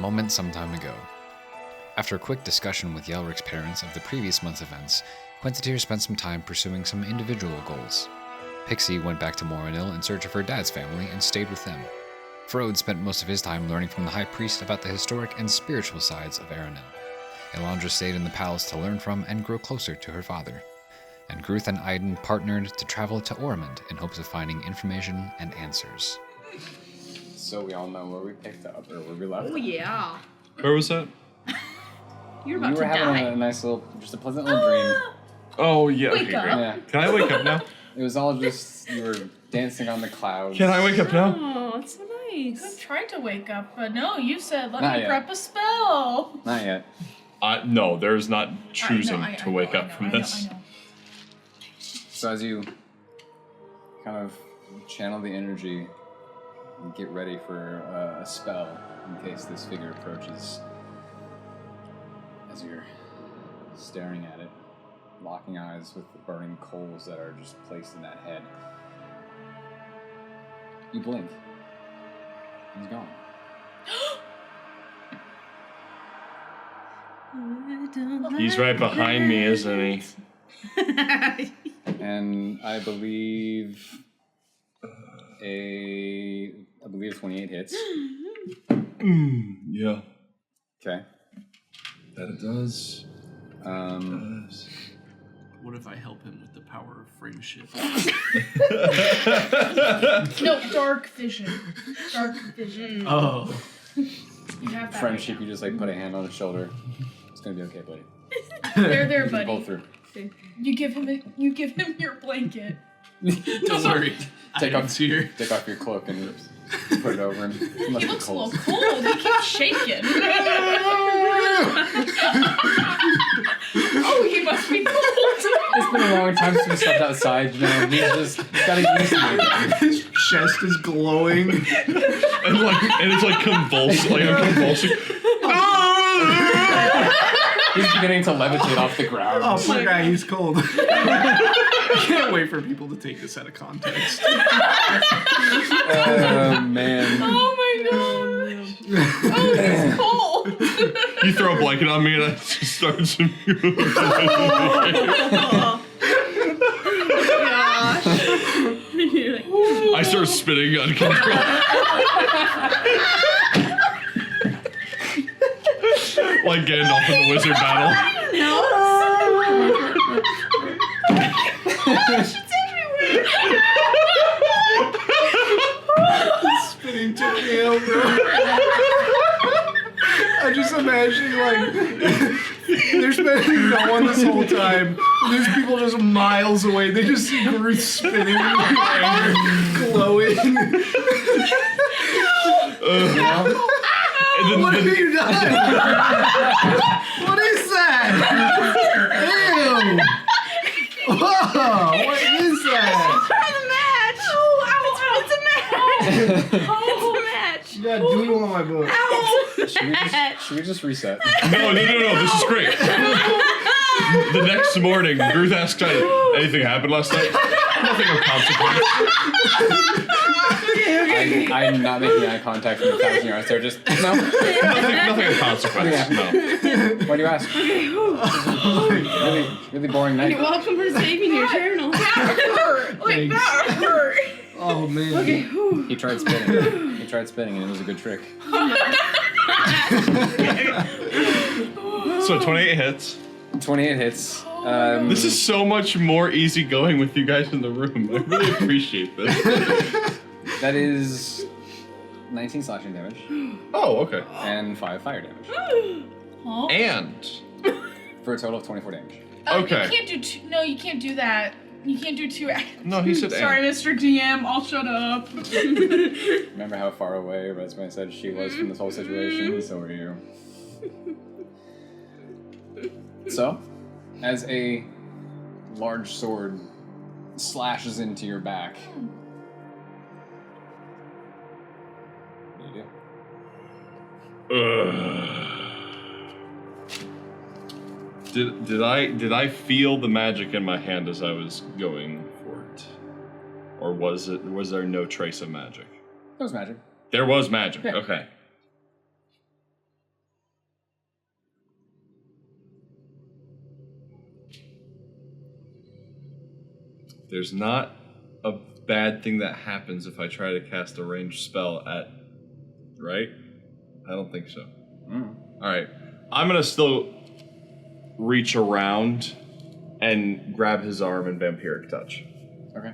moment some time ago. After a quick discussion with Yelric's parents of the previous month's events, Quentatir spent some time pursuing some individual goals. Pixie went back to Morinil in search of her dad's family and stayed with them. Frode spent most of his time learning from the High Priest about the historic and spiritual sides of Erenil. Elandra stayed in the palace to learn from and grow closer to her father. And Gruth and Idyn partnered to travel to Orimund in hopes of finding information and answers. So we all know where we picked up, or where we left. Oh, yeah. Where was that? You're about You were to having die. a nice little, just a pleasant little dream. Oh, yeah. Wake Okay, up. great. Yeah. Can I wake up now? It was all just, you were dancing on the clouds. Can I wake up now? Oh, it's so I'm nice. trying to wake up, but no, you said let Not me yet. prep a spell. Not yet. No, there's not choosing I to wake know, up from I know, this. I know. So as you kind of channel the energy and get ready for a spell in case this figure approaches, as you're staring at it, locking eyes with the burning coals that are just placed in that head, you blink. He's gone. He's right behind me, isn't he? And I believe 28 hits. Yeah. Okay. That it does. What if I help him with the power of frame shift? No, dark vision. Dark vision. Oh. You have that. Friendship, you just like put a hand on his shoulder. It's gonna be okay, buddy. There, Pull buddy. through. You give him your blanket. Don't worry. Take off, here. take off your cloak and put it over him. It must He be looks a cold. little cold. He keeps shaking. Oh, he must be cold. It's been a long time since we stepped outside, you know. He's gotta get used to it. His chest is glowing. And it's like convulsing. Like I'm convulsing. He's beginning to levitate off the ground. Oh, poor guy, he's cold. I can't wait for people to take this out of context. Oh, man. Oh my god. Oh, he's cold. You throw a blanket on me and I just start to I start spinning uncontrolled. Like Gandalf in the wizard battle. Spinning took me over. I just imagine, like, there's been no one this whole time. There's people just miles away. They just see Gruth spinning in the air, glowing. What have you done? What is that? Ew! Whoa! What is that? Yeah, doodle on my book. Should we just reset? No, this is great. The next morning, Gruth asks Idyn, anything happened last night? Nothing of consequence. I'm not making eye contact from the 1,000 yards there. Just, no. Nothing of consequence, no. Why do you ask? Really boring night. You're welcome for saving your journal. Thanks. hurt. Oh, man. Okay, whew. He tried spinning. And it was a good trick. So 28 hits. 28 hits. This is so much more easygoing with you guys in the room. I really appreciate this. That is 19 slashing damage Oh, okay. and 5 fire damage Huh? And for a total of 24 damage. Okay. You can't do two. No, you can't do that. You can't do two. No, he said Sorry, and. Mr. DM. I'll shut up. Remember how far away Resme said she was from this whole situation? So were you. So, as a large sword slashes into your back, what do you do? Did I feel the magic in my hand as I was going for it, or was there no trace of magic? There was magic. There was magic. Yeah. Okay. there's not a bad thing that happens if I try to cast a ranged spell at... Right? I don't think so. Alright. I'm gonna still reach around and grab his arm and vampiric touch. Okay.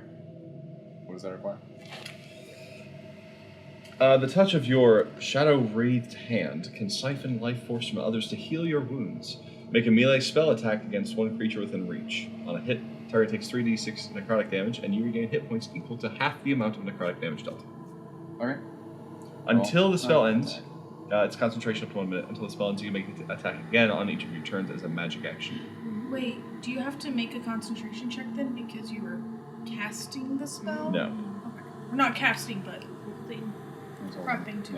What does that require? The touch of your shadow-wreathed hand can siphon life force from others to heal your wounds. Make a melee spell attack against one creature within reach. On a hit, target takes 3d6 necrotic damage, and you regain hit points equal to half the amount of necrotic damage dealt. Okay. Until the spell ends, it's concentration up to 1 minute. Until the spell ends, you can make the attack again on each of your turns as a magic action. Wait, do you have to make a concentration check then because you were casting the spell? No. Okay. Not casting, but prepping to.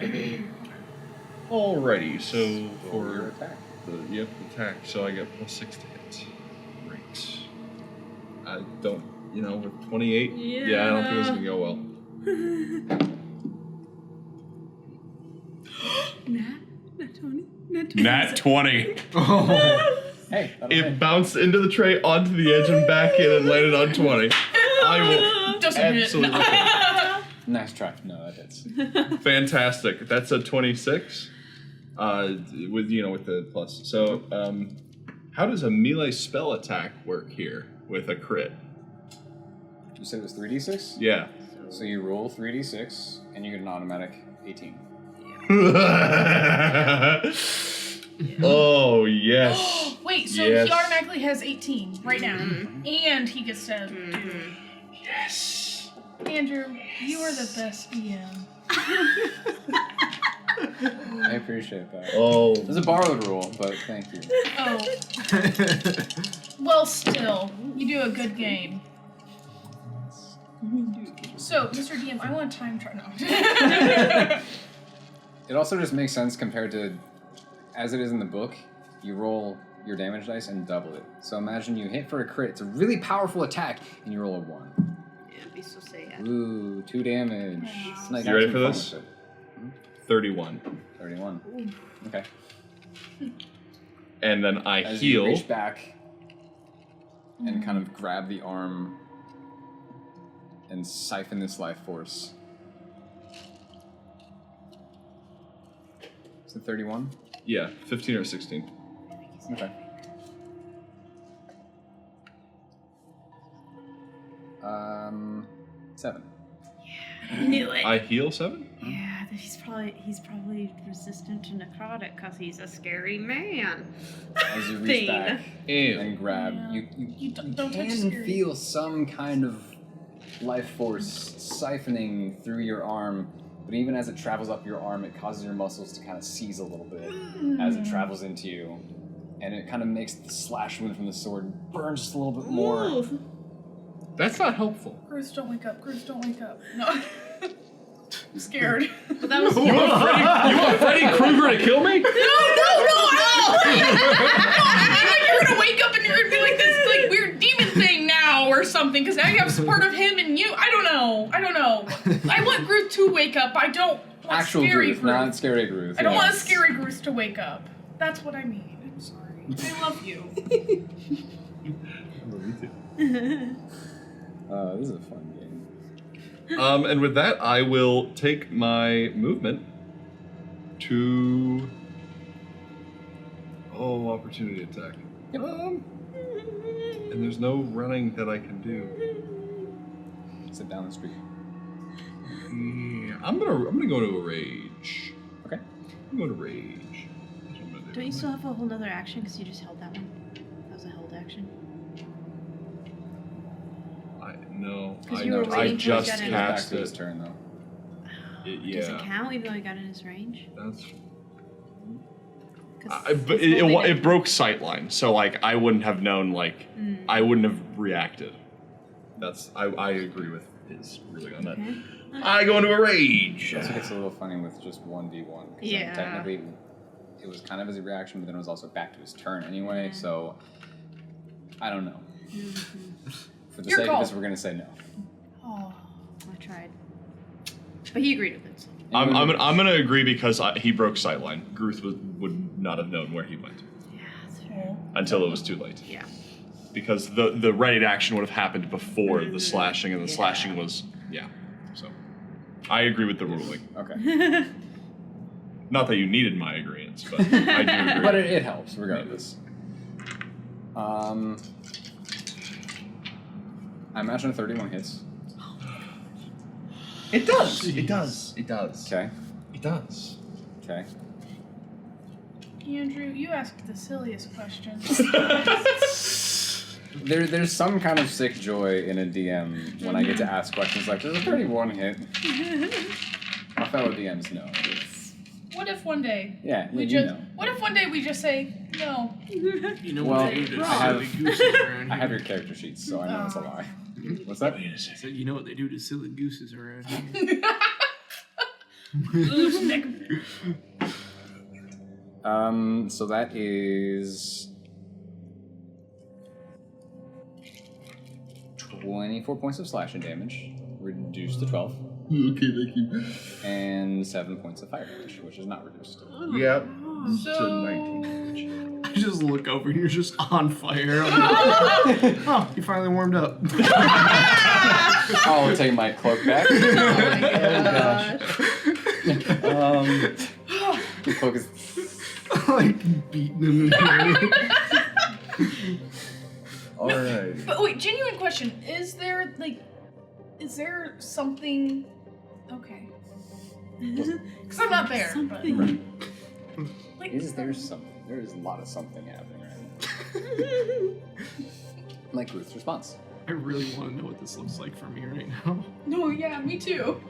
Alrighty, so For your for attack. the attack, so I get +6 to hit. Great. I don't, with 28, I don't think this is gonna go well. Nat 20. Hey, It bounced into the tray, onto the edge, and back in, and landed on 20. I will Doesn't hit. absolutely. nice try. No, that hits. Fantastic. That's a 26. With the plus. So, how does a melee spell attack work here with a crit? You said it was 3d6? Yeah. So you roll 3d6, and you get an automatic 18. Oh, yes. Wait, so Yes. he automatically has 18 right now. And he gets to... Yes. Andrew, you are the best DM. I appreciate that. Oh. There's a borrowed rule, but thank you. Oh. Well, still, you do a good game. So, Mr. DM, I want a time trial. It also just makes sense compared to, as it is in the book, you roll your damage dice and double it. So imagine you hit for a crit, it's a really powerful attack, and you roll a 1. Yeah, it'd be so sad. Ooh, 2 damage. It's nice You ready having for fun this? with it. 31. 31. Okay. And then I As heal. you reach back and kind of grab the arm and siphon this life force. Is it 31? Yeah, 15 or 16. Okay. 7. Knew it. I heal 7? Yeah, he's probably resistant to necrotic because he's a scary man. As you reach Thing. back Ew. and grab, Yeah. you don't touch can scary. feel some kind of life force siphoning through your arm, but even as it travels up your arm, it causes your muscles to kind of seize a little bit as it travels into you, and it kind of makes the slash wound from the sword burn just a little bit more. Ooh. That's not helpful. Bruce, don't wake up. Bruce, don't wake up. No. I'm scared. But that was You want Freddy Krueger to kill me? No! I thought you were gonna wake up and you're gonna be like this like weird demon thing now or something, because now you have support of him and you. I don't know. I want Gruth to wake up. I don't want Actual scary Gruth, not scary Gruth. I don't want a yes. scary Gruth to wake up. That's what I mean. I'm sorry. I love you. This is a fun game. And with that, I will take my movement to... Oh, opportunity attack. And there's no running that I can do. Sit down the street. Yeah, I'm gonna go to a rage. Okay. I'm going to rage. That's what I'm gonna do. Don't you still have a whole nother action because you just held that one? That was a held action. No, 'Cause you were I waiting till he just got in. Back cast to his it. turn though. Does it count even though he got in his range? That's. 'Cause But he's holding it broke sightline, so like I wouldn't have known, I wouldn't have reacted. I agree with his ruling on that. Okay. I go into a rage. Also gets a little funny with just 1v1. 'cause then Yeah. technically, it was kind of as a reaction, but then it was also back to his turn anyway. Yeah. So I don't know. For the Your sake call. of this, we're gonna say no. Oh. I tried. But he agreed with it. So. I'm gonna agree because he broke sightline. Gruth would not have known where he went Yeah, that's fair. until it was too late. Yeah. because the ready action would have happened before the slashing, and the slashing was So I agree with the ruling. Okay. Not that you needed my agreement, but I do agree. But it helps regardless. I imagine 31 hits. It does. It does. It does. Okay. It does. Okay. Andrew, you asked the silliest questions. There's some kind of sick joy in a DM when I get to ask questions like, there's a 31 hit. My fellow DMs know. What if one day We know. What if one day we just say no? You know Well, what they do to I have- silly gooses around I have here? your character sheets, so I know it's a lie. What's that? I said, you know what they do to silly gooses around here? So that is 24 points of slashing damage, reduced to 12, Okay, thank you. and 7 points of fire damage, which is not reduced. Yep. So 19 I just look over and you're just on fire. I'm like, oh, you finally warmed up. I'll take my cloak back. oh my gosh. The cloak is... Like beating him in the All right. But wait, genuine question. Is there something okay. Because I'm not there. Something. But, like, Is there something? There is a lot of something happening right now. Like Gruth's response. I really want to know what this looks like for me right now. No, yeah, me too.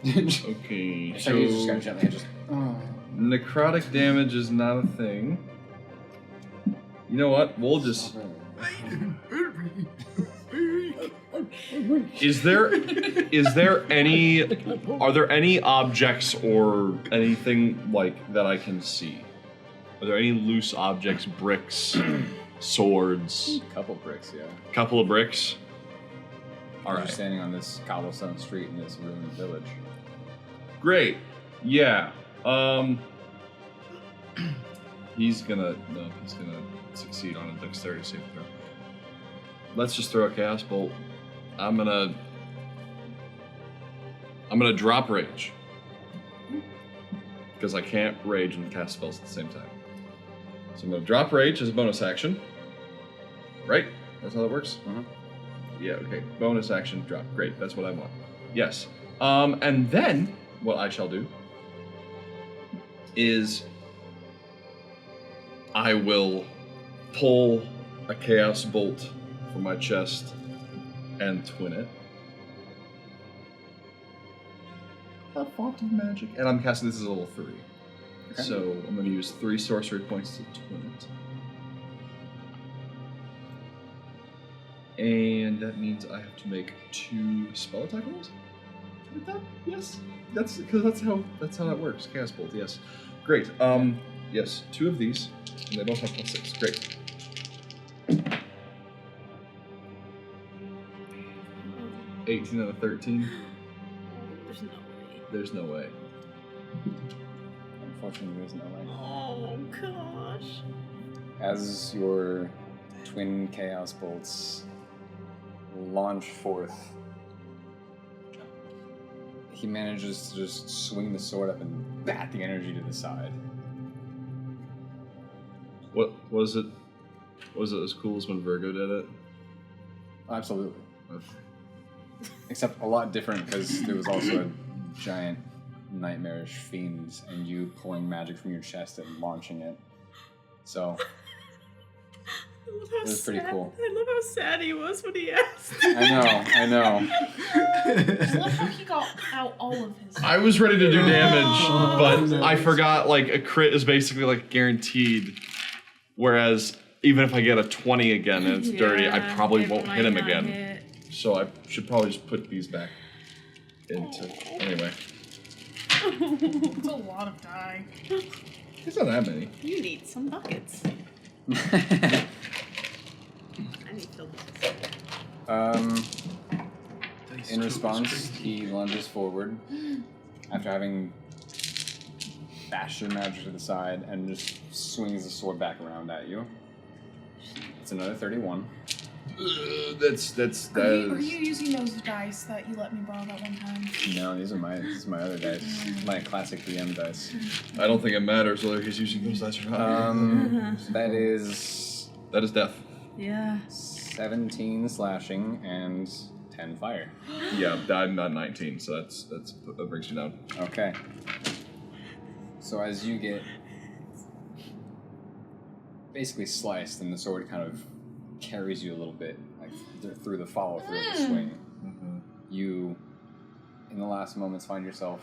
Okay. So you just gotta gently just... necrotic damage is not a thing. You know what? We'll just. Is there any? Are there any objects or anything like that I can see? Are there any loose objects, bricks, swords? Couple bricks, yeah. Couple of bricks. All You're right. standing on this cobblestone street in this ruined village. Great. Yeah. He's gonna succeed on a dexterity saving throw. Let's just throw a chaos bolt. I'm gonna drop rage because I can't rage and cast spells at the same time. So I'm gonna drop rage as a bonus action. Right? That's how that works. Mhm. Yeah. Okay. Bonus action drop. Great. That's what I want. Yes. And then what I shall do is I will pull a chaos bolt from my chest and twin it. A font of magic. And I'm casting this as a level 3. Okay. So I'm going to use 3 sorcery points to twin it. And that means I have to make 2 spell attack rolls? Like that? Yes. That's because that's how that works. Chaos bolt, yes. Great. Yes, 2 of these. And they both have +6. Great. Oh, 18 out of 13. there's no way. There's no way. Unfortunately, there is no way. Oh gosh. As your twin chaos bolts launch forth, he manages to just swing the sword up and bat the energy to the side. What was it? Was it as cool as when Virgo did it? Absolutely. Except a lot different because there was also a giant nightmarish fiend and you pulling magic from your chest and launching it. So It was pretty cool. I love how sad he was when he asked. I know. I love how he got out all of his. I was ready to do damage, Oh, but nice. I forgot like a crit is basically like guaranteed. Whereas even if I get a 20 again and it's dirty, I probably it won't might hit him not again. hit. So I should probably just put these back into. Anyway, It's a lot of die. it's not that many. You need some buckets. I need filled buckets. In response, he lunges forward after having bashes the magic to the side and just swings the sword back around at you. It's another 31. Are you using those dice that you let me borrow that one time? No, this is my other dice. My classic DM dice. I don't think it matters whether he's using those dice or not. That is That is death. Yeah. 17 slashing and 10 fire. Yeah, I'm not 19, so that brings you down. Okay. So as you get basically sliced, and the sword kind of carries you a little bit, like through the follow through of the swing, you, in the last moments, find yourself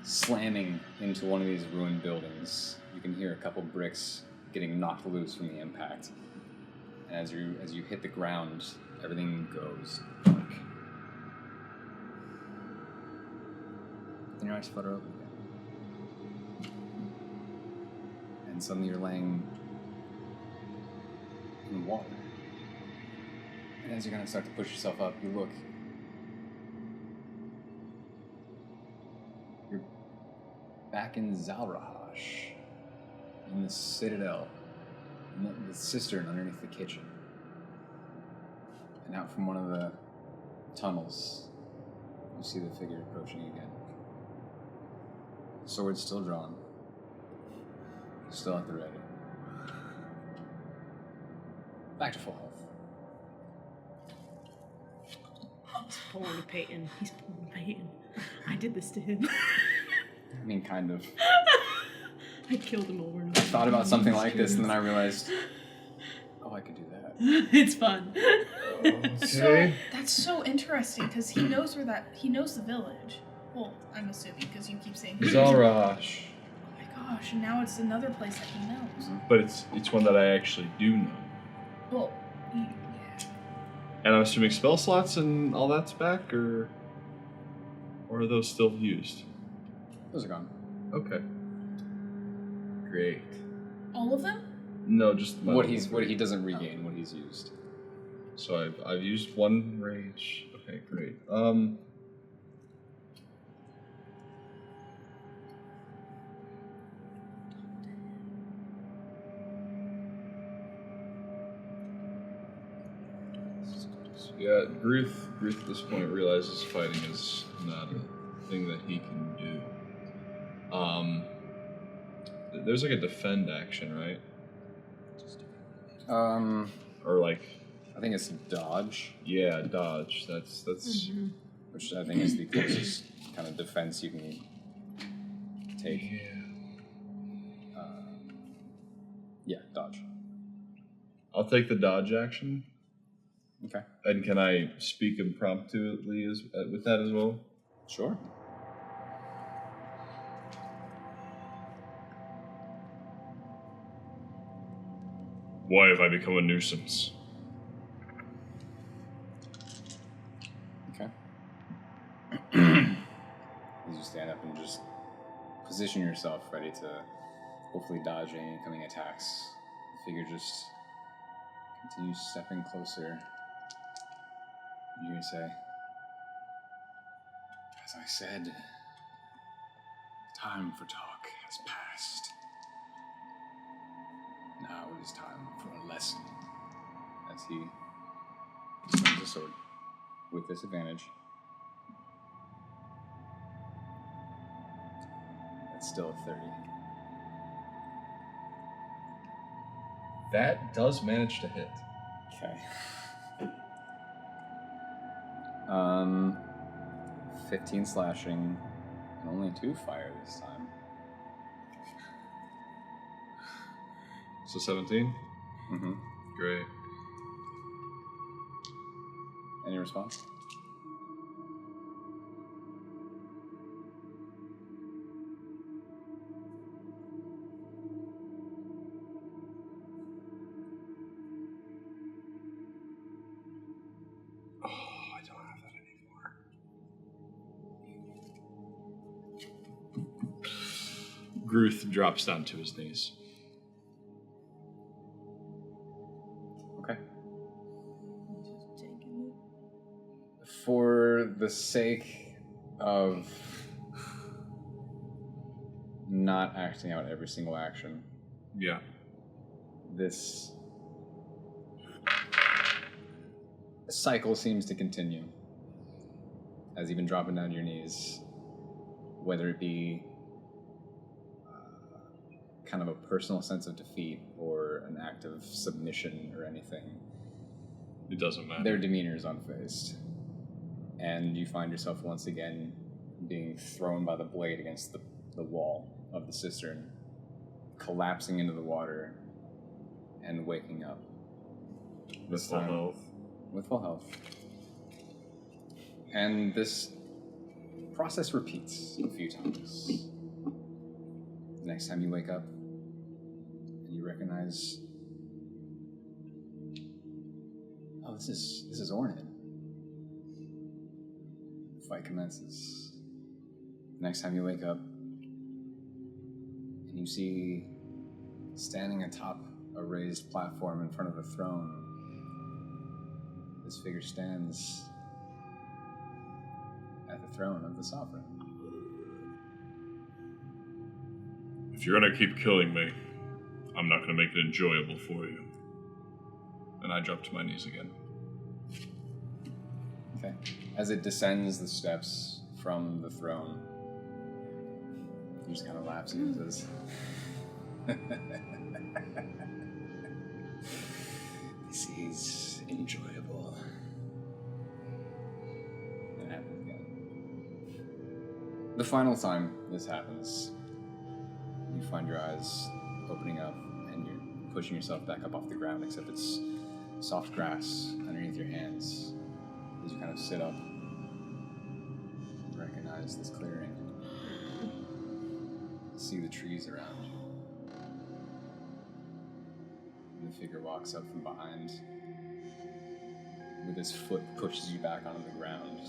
slamming into one of these ruined buildings. You can hear a couple bricks getting knocked loose from the impact. And as you hit the ground, everything goes dark. Then your eyes flutter open again. And suddenly you're laying in water. And as you're going to start to push yourself up, you look. You're back in Zalrahash, in the Citadel, in the cistern underneath the kitchen. And out from one of the tunnels, you see the figure approaching again. The sword's still drawn. Still at the ready. Back to full health. He's pulling a Peyton. He's pulling a Peyton. I did this to him. I mean, kind of. I killed him over and I over. thought about something like this, and then I realized, oh, I could do that. It's fun. So that's so interesting because he knows the village. Well, I'm assuming because you keep saying. Zalrahash. Oh my gosh! And now it's another place that he knows. But it's one that I actually do know. Well, yeah. And I'm assuming spell slots and all that's back, or are those still used? Those are gone. Okay. Great. All of them? No, just my What he doesn't regain, what he's used. So I've used one rage. Okay, great. Yeah, Gruth at this point realizes fighting is not a thing that he can do. There's like a defend action, right? Or like, I think it's dodge, yeah, dodge. That's which I think is the closest kind of defense you can take. Yeah, dodge. I'll take the dodge action. Okay. And can I speak impromptuly with that as well? Sure. Why have I become a nuisance? Okay. As you stand up and just position yourself ready to hopefully dodge any incoming attacks, the figure just continues stepping closer. You can say, as I said, time for talk has passed. Now it is time for a lesson. As he swings the sword with disadvantage. That's still a 30. That does manage to hit. Okay. 15 slashing, and only 2 fire this time. So 17? Mm-hmm. Great. Any response? Oh, I don't have that anymore. Gruth drops down to his knees. Okay. For the sake of not acting out every single action. Yeah. This cycle seems to continue as you've been dropping down to your knees, whether it be kind of a personal sense of defeat or an act of submission or anything. It doesn't matter. Their demeanor is unfazed. And you find yourself once again being thrown by the blade against the wall of the cistern, collapsing into the water, and waking up. With full health. With full health. And this process repeats a few times. The next time you wake up, and you recognize, oh, this is Orimund. The fight commences. The next time you wake up, and you see standing atop a raised platform in front of a throne, this figure stands at the throne of the sovereign. If you're gonna keep killing me, I'm not gonna make it enjoyable for you. And I drop to my knees again. Okay. As it descends the steps from the throne, he just kind of laughs and says, "This is enjoyable." It happens again. The final time this happens, you find your eyes opening up and you're pushing yourself back up off the ground, except it's soft grass underneath your hands as you kind of sit up and recognize this clearing. See the trees around you. And the figure walks up from behind. With his foot pushes you back onto the ground.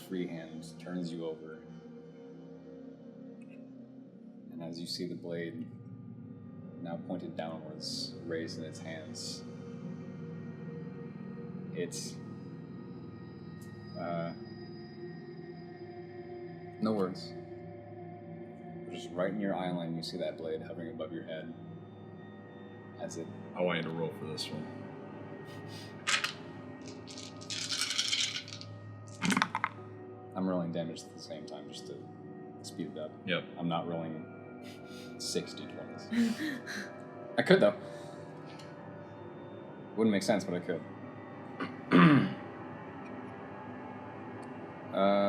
Free hand turns you over. And as you see the blade, now pointed downwards, raised in its hands, it's no words. Just right in your eye line, you see that blade hovering above your head as it... I want you to roll for this one. I'm rolling damage at the same time just to speed it up. Yep. I'm not rolling 6 d20s. I could, though. Wouldn't make sense, but I could.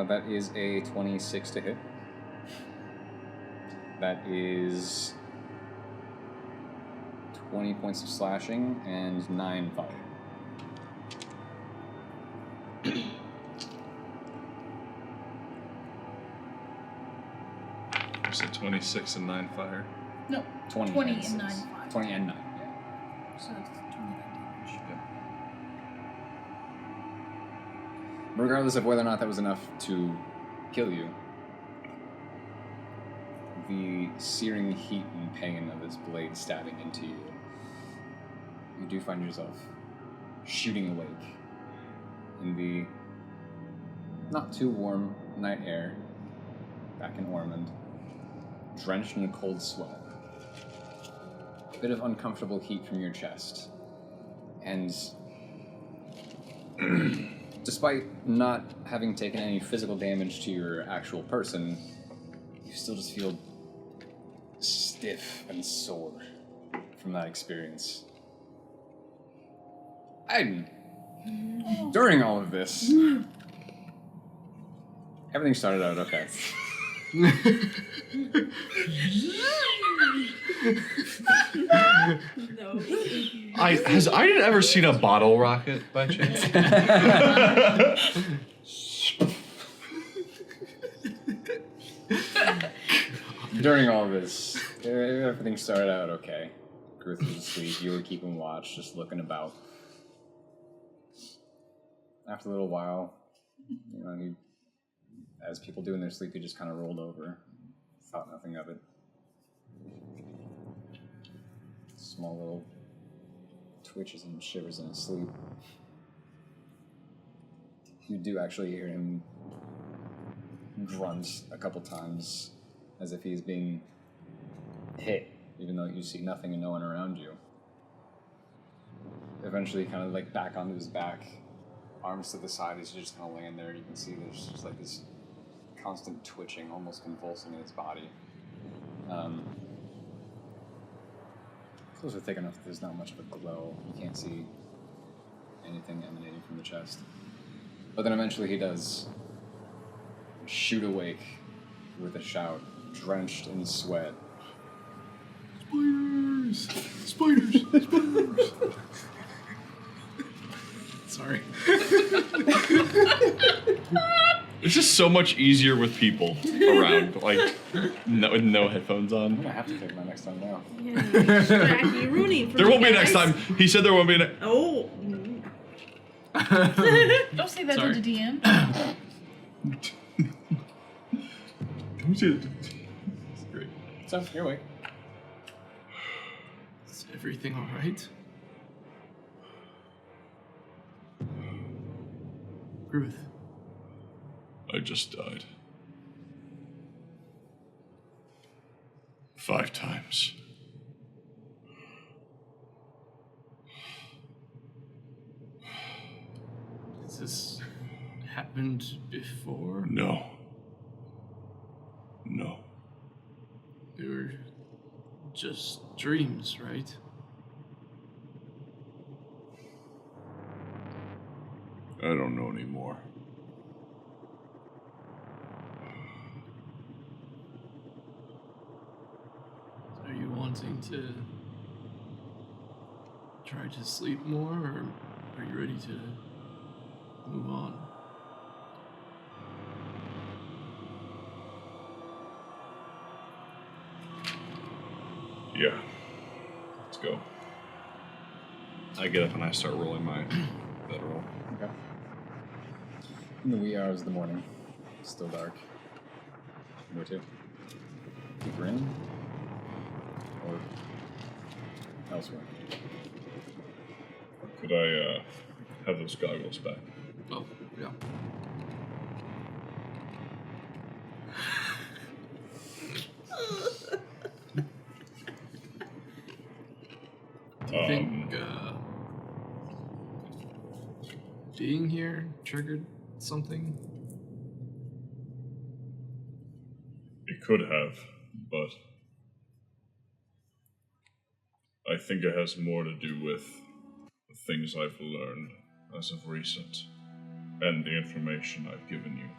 That is a 26 to hit. That is 20 points of slashing and 9 fire. You said 26 and 9 fire? No, 20 20 and and 9 six. fire. 20 and 9, yeah. So it's 29 damage. But regardless of whether or not that was enough to kill you, the searing heat and pain of this blade stabbing into you, you do find yourself shooting awake in the not too warm night air back in Orimund, drenched in a cold sweat. A bit of uncomfortable heat from your chest. And despite not having taken any physical damage to your actual person, you still just feel stiff and sore from that experience. Idyn, during all of this, everything started out okay. Has Idyn ever seen a bottle rocket by chance? During all this, everything started out okay. Gruth was asleep, you were keeping watch, just looking about. After a little while, he, as people do in their sleep, he just kind of rolled over, thought nothing of it. Small little twitches and shivers in his sleep. You do actually hear him grunt a couple times as if he's being hit, even though you see nothing and no one around you. Eventually, kind of like back onto his back, arms to the side, he's just kind of laying there. You can see there's just like this constant twitching, almost convulsing in his body. Clothes are thick enough that there's not much of a glow. You can't see anything emanating from the chest. But then eventually he does shoot awake with a shout, drenched in sweat. Spiders! Spiders! Spiders! Sorry. It's just so much easier with people around, like with no headphones I'm on. gonna have to take my next time now. Yeah, Jackie Rooney for There won't be a guys. next time. He said there won't be a next. Oh. Don't say that Sorry. to the DM. It's great. So, you're awake. Is everything alright? Gruth. I just died. 5 times. Has this happened before? No. No. They were just dreams, right? I don't know anymore. Are you wanting to try to sleep more, or are you ready to move on? Yeah. Let's go. I get up and I start rolling my bedroll. Okay. In the wee hours of the morning, still dark. Where to? Deeper in? Or elsewhere? Could I have those goggles back? Oh, yeah. Do you think being here triggered something? It could have, but I think it has more to do with the things I've learned as of recent and the information I've given you.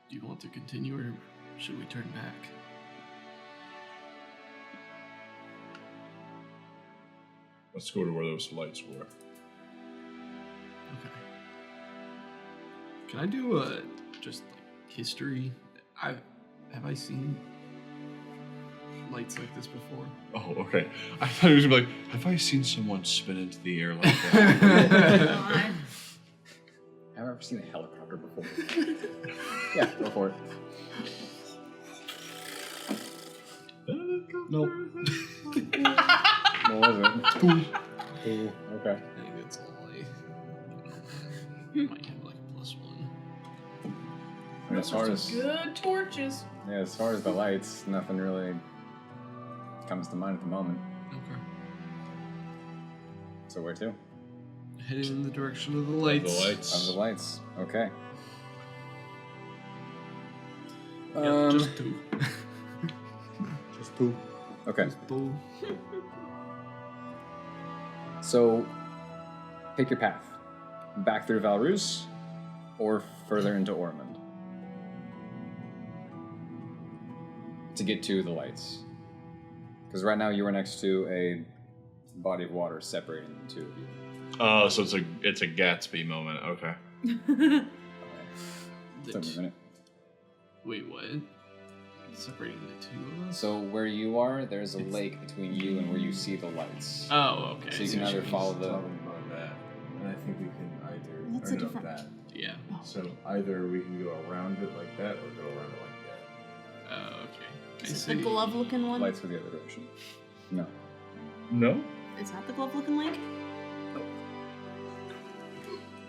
Do you want to continue, or should we turn back? Let's go to where those lights were. Okay. Can I do just like history? Have I seen lights like this before? Oh, okay. I thought he was gonna be like, have I seen someone spin into the air like that? Have I ever seen a helicopter before? Yeah, go for it. Nope. What was it? Ooh, okay. I think it's only might have like a +1. And as far as Good torches. as far as the lights, nothing really comes to mind at the moment. Okay. So where to? Heading in the direction of the lights. The lights. Of the lights. Okay. Yeah, just 2. just two. Okay. Just 2. So, pick your path. Back through Valrus, or further into Orimund. To get to the lights. Because right now you are next to a body of water separating the two of you. Oh, so it's a Gatsby moment. Okay. The Took me a minute. Wait, what? Separating the two of us? So where you are, there's a lake between you and where you see the lights. Oh, okay. So you can either follow the... Talking about that, and I think we can either. That's or a no, different- that. Yeah. So either we can go around it like that, or go around it like that. Okay. I Is it see. the glove-looking one? Lights for the other direction. No. No? Is that the glove-looking lake?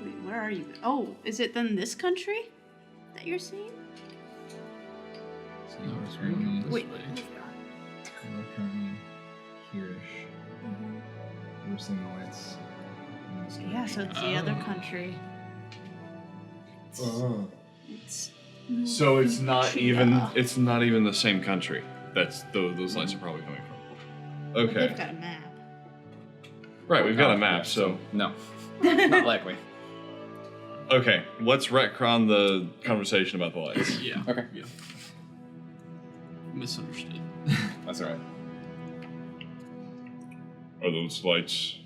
Wait, where are you? Oh, is it then this country that you're seeing? So now we're going this Wait. way. We're currently here-ish. We're seeing the lights. in this Yeah, so it's the other country. It's So it's not even the same country. That's those lights are probably coming from. They've Okay. got a map. Right, we've got a map, so No, not likely. okay, let's retcon the conversation about the lights. Yeah. Okay. Yeah. Misunderstood. That's all right. Are those lights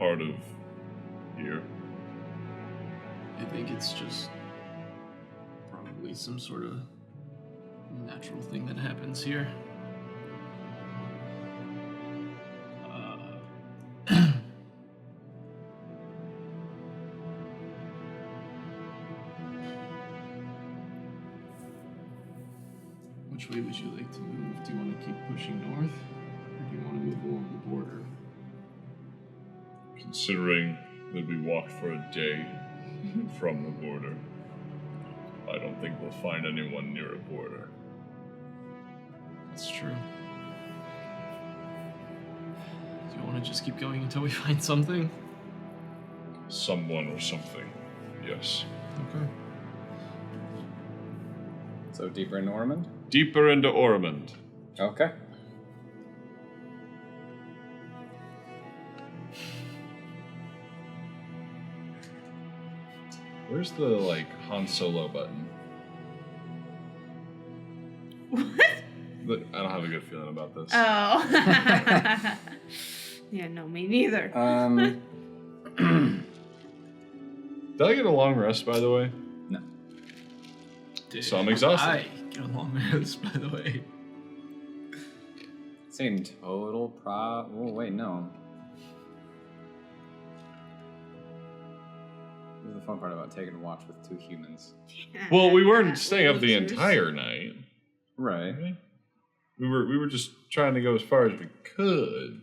part of here? I think it's just probably some sort of natural thing that happens here. Which way would you like to move? Do you want to keep pushing north, or do you want to move along the border? Considering that we walked for a day from the border, I don't think we'll find anyone near a border. That's true. Do you want to just keep going until we find something? Someone or something, yes. Okay. So deeper into Orimund? Deeper into Orimund. Okay. Where's the, Han Solo button? What? I don't have a good feeling about this. Oh. Yeah, no, me neither. Did I get a long rest, by the way? No. So I'm exhausted. I get along with this, by the way. Same total Oh, wait, no. This is the fun part about taking a watch with two humans. Well, we weren't staying up the Losers. entire night. Right. Right? We were just trying to go as far as we could.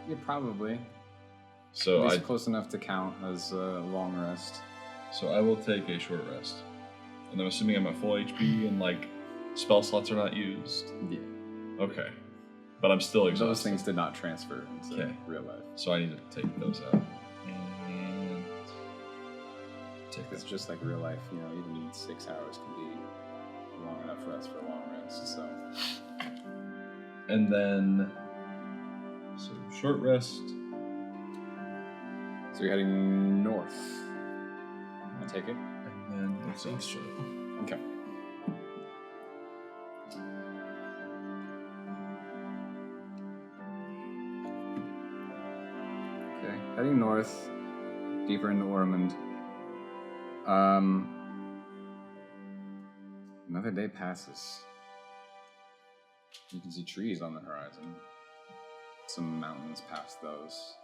Yeah, probably. So At least close enough to count as a long rest. So I will take a short rest. And I'm assuming I'm at full HP and spell slots are not used. Yeah. Okay. But I'm still exhausted. Those things did not transfer into Okay. real life. So I need to take those out. And It's just like real life, even 6 hours can be long enough rest for a long rest, so. And then short rest. So you're heading north. I take it? And then exhaustion. Okay. Okay, heading north, deeper into Orimund. Another day passes. You can see trees on the horizon. Some mountains past those.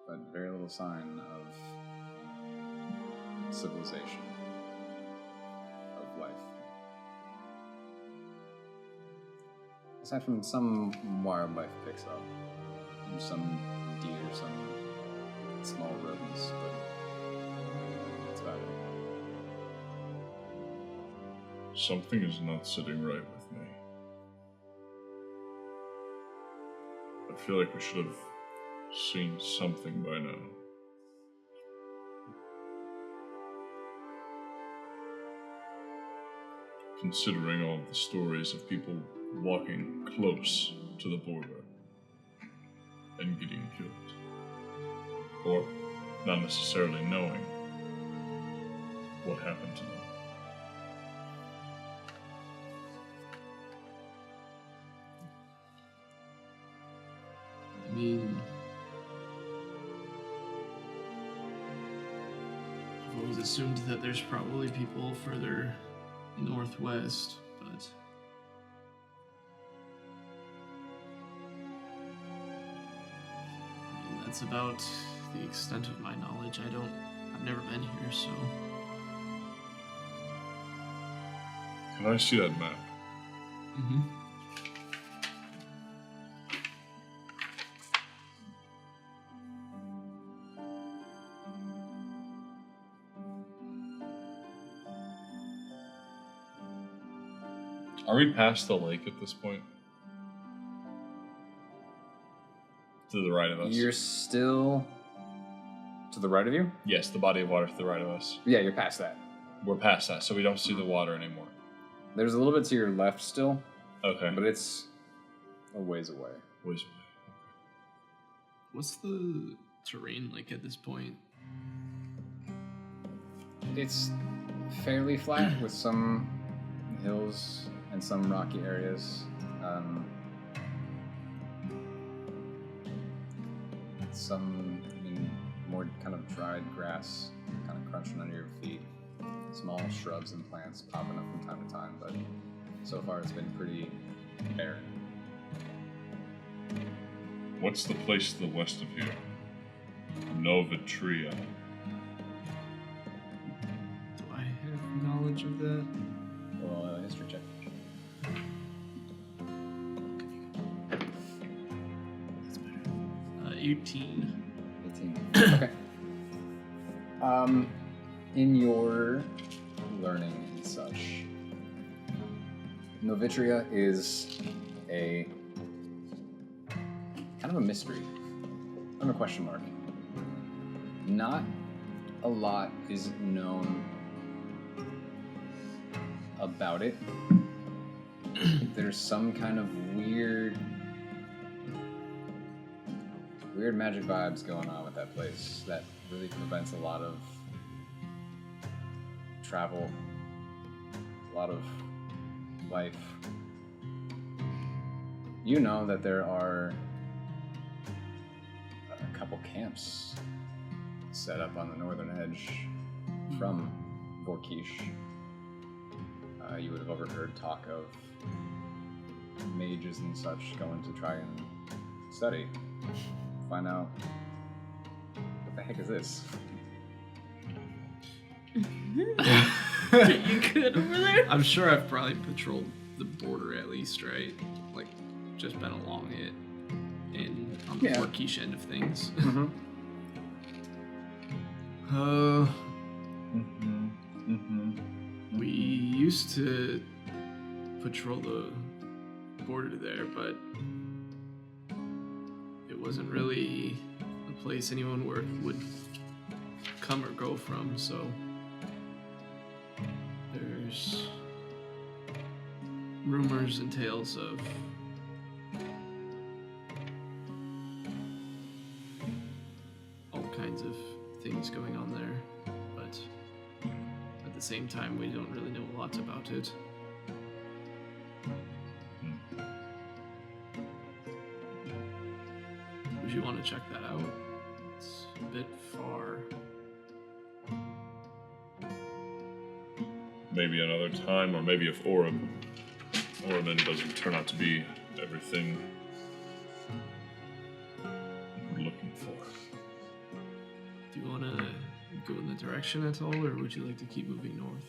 But very little sign of civilization, of life. Aside from some wildlife picks up. Some deer, some small rodents, but that's about it. Something is not sitting right with me. I feel like we should have seen something by now. Considering all of the stories of people walking close to the border and getting killed. Or not necessarily knowing what happened to them. I mean, I've always assumed that there's probably people further northwest, but I mean, that's about the extent of my knowledge. I've never been here, so. Can I see that map? Mm-hmm. Are we past the lake at this point? To the right of us. You're still to the right of you? Yes, the body of water to the right of us. Yeah, you're past that. We're past that, so we don't see the water anymore. There's a little bit to your left still, Okay. but it's a ways away. Ways away. What's the terrain like at this point? It's fairly flat with some hills and some rocky areas. Some more kind of dried grass kind of crunching under your feet. Small shrubs and plants popping up from time to time, but so far it's been pretty barren. What's the place to the west of here? Novatria. Do I have knowledge of that? Well, history check. 18. 18. Okay. In your learning and such, Novitria is a kind of a mystery. I'm a question mark. Not a lot is known about it. There's some kind of weird magic vibes going on with that place that really prevents a lot of travel, a lot of life. You know that there are a couple camps set up on the northern edge from Vorkish. You would have overheard talk of mages and such going to try and study, find out what the heck is this. You good over there? I'm sure I've probably patrolled the border at least, right? Like, just been along it and on the Vorkish end of things. We used to patrol the border there, but it wasn't really a place anyone would come or go from, so there's rumors and tales of all kinds of things going on there, but at the same time, we don't really know a lot about it. Would you want to check that out? It's a bit far. Maybe another time, or maybe if Orimund doesn't turn out to be everything we're looking for. Do you want to go in that direction at all, or would you like to keep moving north?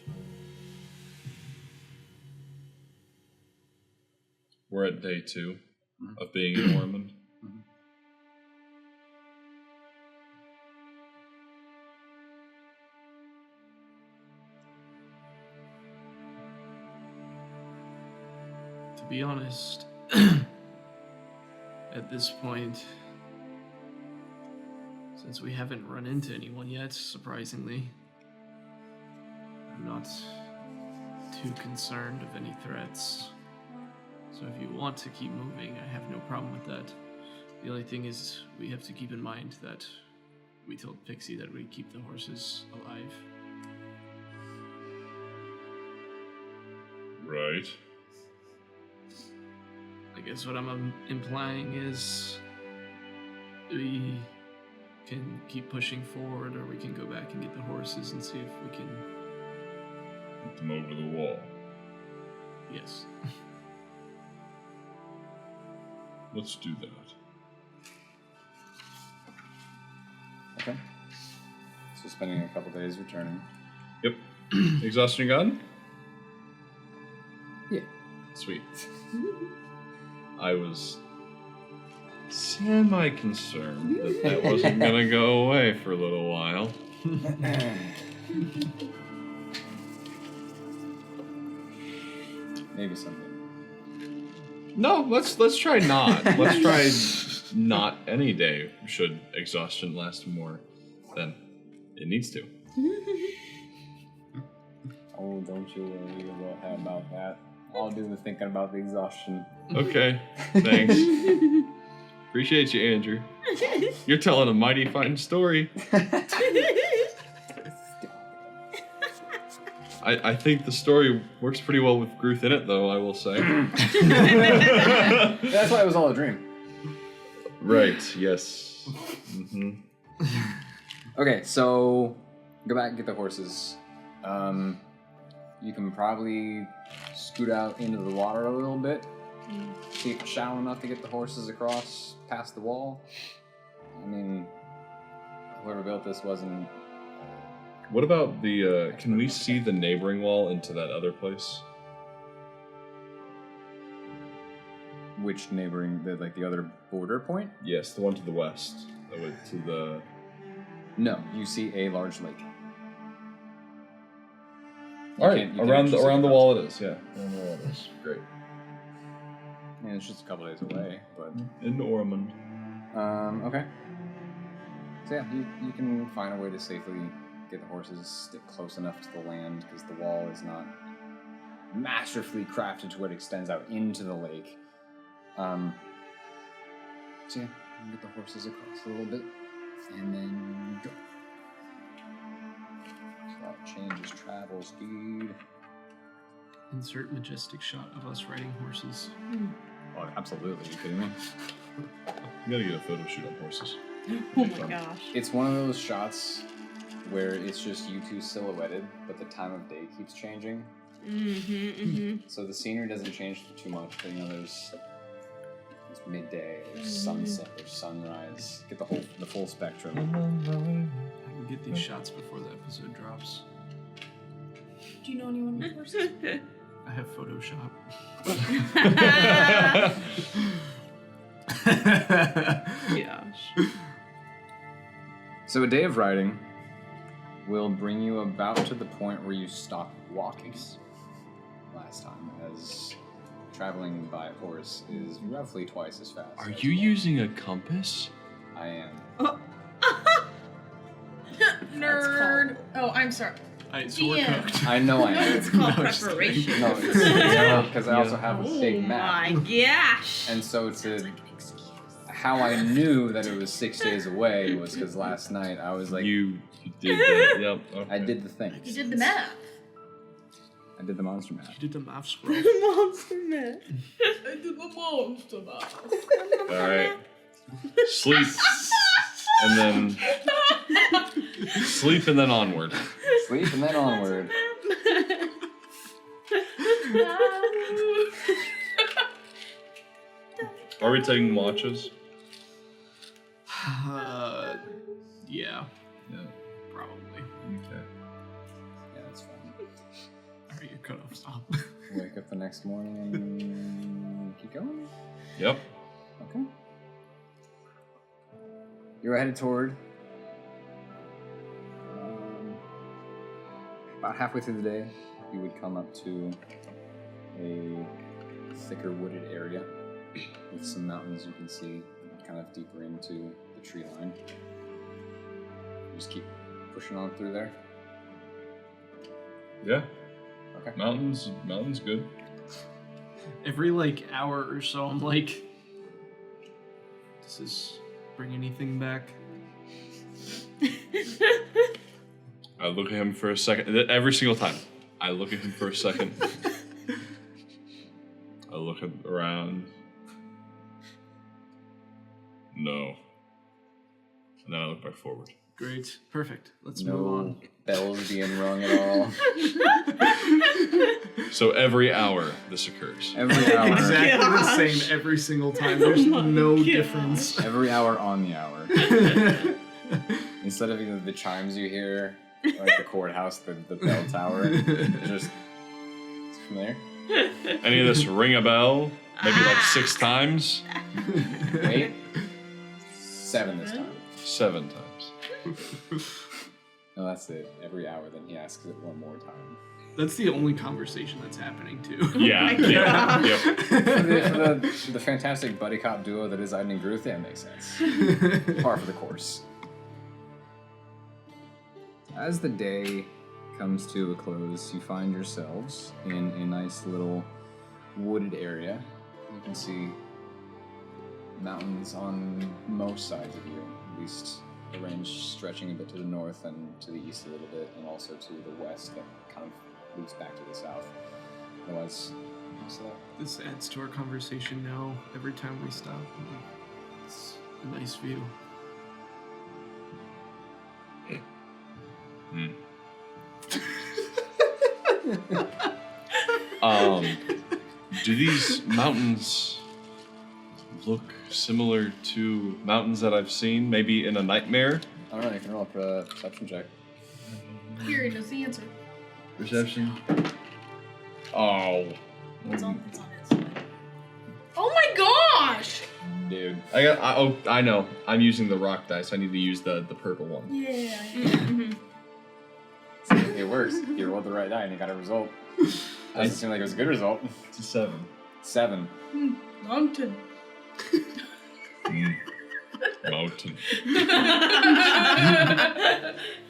We're at day 2 of being in Orimund. To be honest, at this point, since we haven't run into anyone yet, surprisingly, I'm not too concerned of any threats. So if you want to keep moving, I have no problem with that. The only thing is, we have to keep in mind that we told Pixie that we'd keep the horses alive. Right. I guess what I'm implying is we can keep pushing forward, or we can go back and get the horses and see if we can... Put them over the wall. Yes. Let's do that. Okay. So spending a couple days returning. Yep. Exhaustion gun? Yeah. Sweet. I was semi-concerned that wasn't going to go away for a little while. Maybe someday. No, let's try not. Let's try not any day should exhaustion last more than it needs to. Oh, don't you worry about that. I'll do the thinking about the exhaustion. Okay, thanks. Appreciate you, Andrew. You're telling a mighty fine story. I think the story works pretty well with Gruth in it, though, I will say. That's why it was all a dream. Right, yes. Mm-hmm. Okay, so go back and get the horses. You can probably scoot out into the water a little bit. See if it's shallow enough to get the horses across past the wall. I mean, whoever built this wasn't... What about the, can we see the neighboring wall into that other place? Which neighboring, the other border point? Yes, the one to the west. That went to the... No, you see a large lake. Alright, around the wall it is, yeah. Around the wall it is. Great. And it's just a couple days away, but... In Orimund. Okay. So yeah, you can find a way to safely get the horses stick close enough to the land, because the wall is not masterfully crafted to where it extends out into the lake. So yeah, you can get the horses across a little bit, and then go. So that changes travel speed. Insert majestic shot of us riding horses. Oh, absolutely. Are you kidding me? You gotta get a photo shoot on horses. Oh my gosh. It's one of those shots where it's just you two silhouetted, but the time of day keeps changing. So the scenery doesn't change too much, but there's midday, there's sunset, there's sunrise. Get the full spectrum. I can get these shots before the episode drops. Do you know anyone with horses? I have Photoshop. Gosh. So a day of riding will bring you about to the point where you stopped walking last time, as traveling by horse is roughly twice as fast. Are you using a compass? I am. Nerd. Oh, I'm sorry. Alright, so we're cooked. I know I am. It's called No, just preparation. No, it's because I also have a big Oh map. my gosh. And so how I knew that it was 6 days away was because last night I was like, You did the... Yep. Okay. I did the thing. You did the math. I did the monster map. You did the math scroll. Monster man. I did the monster math. Alright. Sleep. And then... Sleep and then onward. Sleep and then onward. Are we taking watches? Yeah, Yeah. probably. Okay. Yeah, that's fine. Alright, you're cut off. Stop. Wake up the next morning and keep going. Yep. Okay. You're headed toward about halfway through the day. You would come up to a thicker wooded area with some mountains you can see kind of deeper into the tree line. You just keep pushing on through there. Yeah. Okay. Mountains good. Every hour or so, I'm like, does this bring anything back? I look at him for a second. Every single time. I look at him for a second. I look around. No. And then I look back forward. Great. Perfect. Let's No move on. bells being rung at all. So every hour this occurs. Every hour. Exactly the Gosh. same every single time. There's no gosh. difference. Every hour on the hour. Instead of the chimes you hear, like the courthouse, the bell tower, just it's from there. Any of this ring a bell? Maybe 6 times? 8, 7 this time. 7 times. No, that's it. Every hour, then he asks it one more time. That's the only conversation that's happening too. Yeah. my Yeah. gosh. Yep. For the fantastic buddy cop duo that is Idyn and Gruth, that makes sense. Par for the course. As the day comes to a close, you find yourselves in a nice little wooded area. You can see mountains on most sides of you, at least a range stretching a bit to the north and to the east a little bit, and also to the west that kind of loops back to the south. Otherwise, This adds to our conversation now. Every time we stop, it's a nice view. Do these mountains look similar to mountains that I've seen, maybe in a nightmare? I don't know, you can roll a perception check. Here is the answer. Perception. Oh. It's on his side. Oh my gosh! Dude. I know. I'm using the rock dice. I need to use the purple one. Yeah. It works. You rolled the right die and you got a result. Doesn't seem like it was a good result. It's a 7. 7. Mountain. Mountain.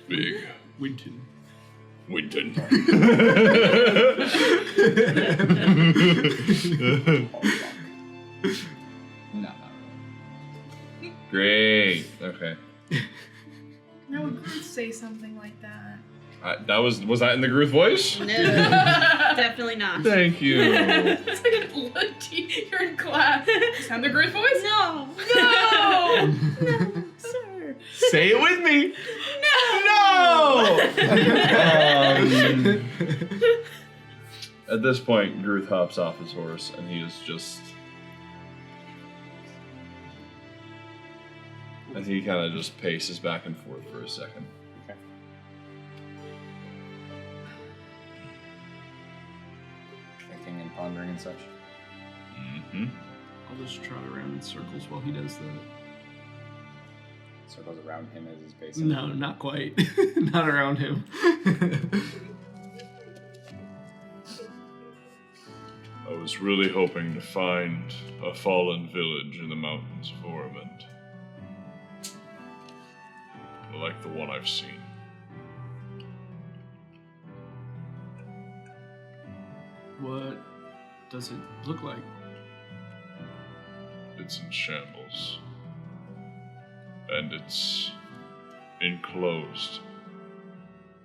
Big. Winton. Winton. No. Great. Okay. Now would Gruth say something like that? Was that in the Gruth voice? No, definitely not. Thank you. It's like a blood you're in class. Is that the Gruth voice? No. No! No, sir. Say it with me. No. At this point, Gruth hops off his horse, and he is just. And he kind of just paces back and forth for a second. Okay. Thinking and pondering and such. Mm-hmm. I'll just trot around in circles while he does that. Circles around him as he's pacing. No, not quite. Not around him. I was really hoping to find a fallen village in the mountains of Orimund. Like the one I've seen. What does it look like? It's in shambles. And it's enclosed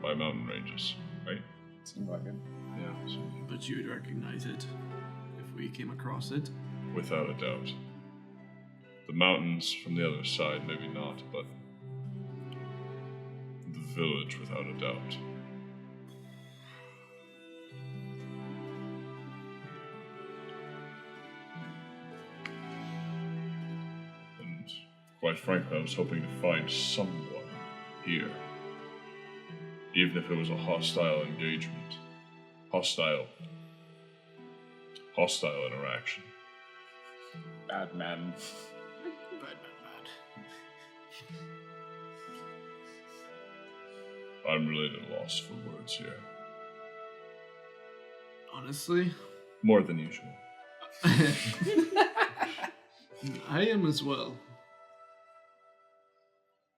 by mountain ranges, right? Seems like it. Yeah. But you would recognize it if we came across it. Without a doubt. The mountains from the other side, maybe not, but the village without a doubt. And quite frankly, I was hoping to find someone here. Even if it was a hostile engagement. Hostile interaction. Bad man. Bad. I'm really at a loss for words here. Honestly, More than usual. I am as well.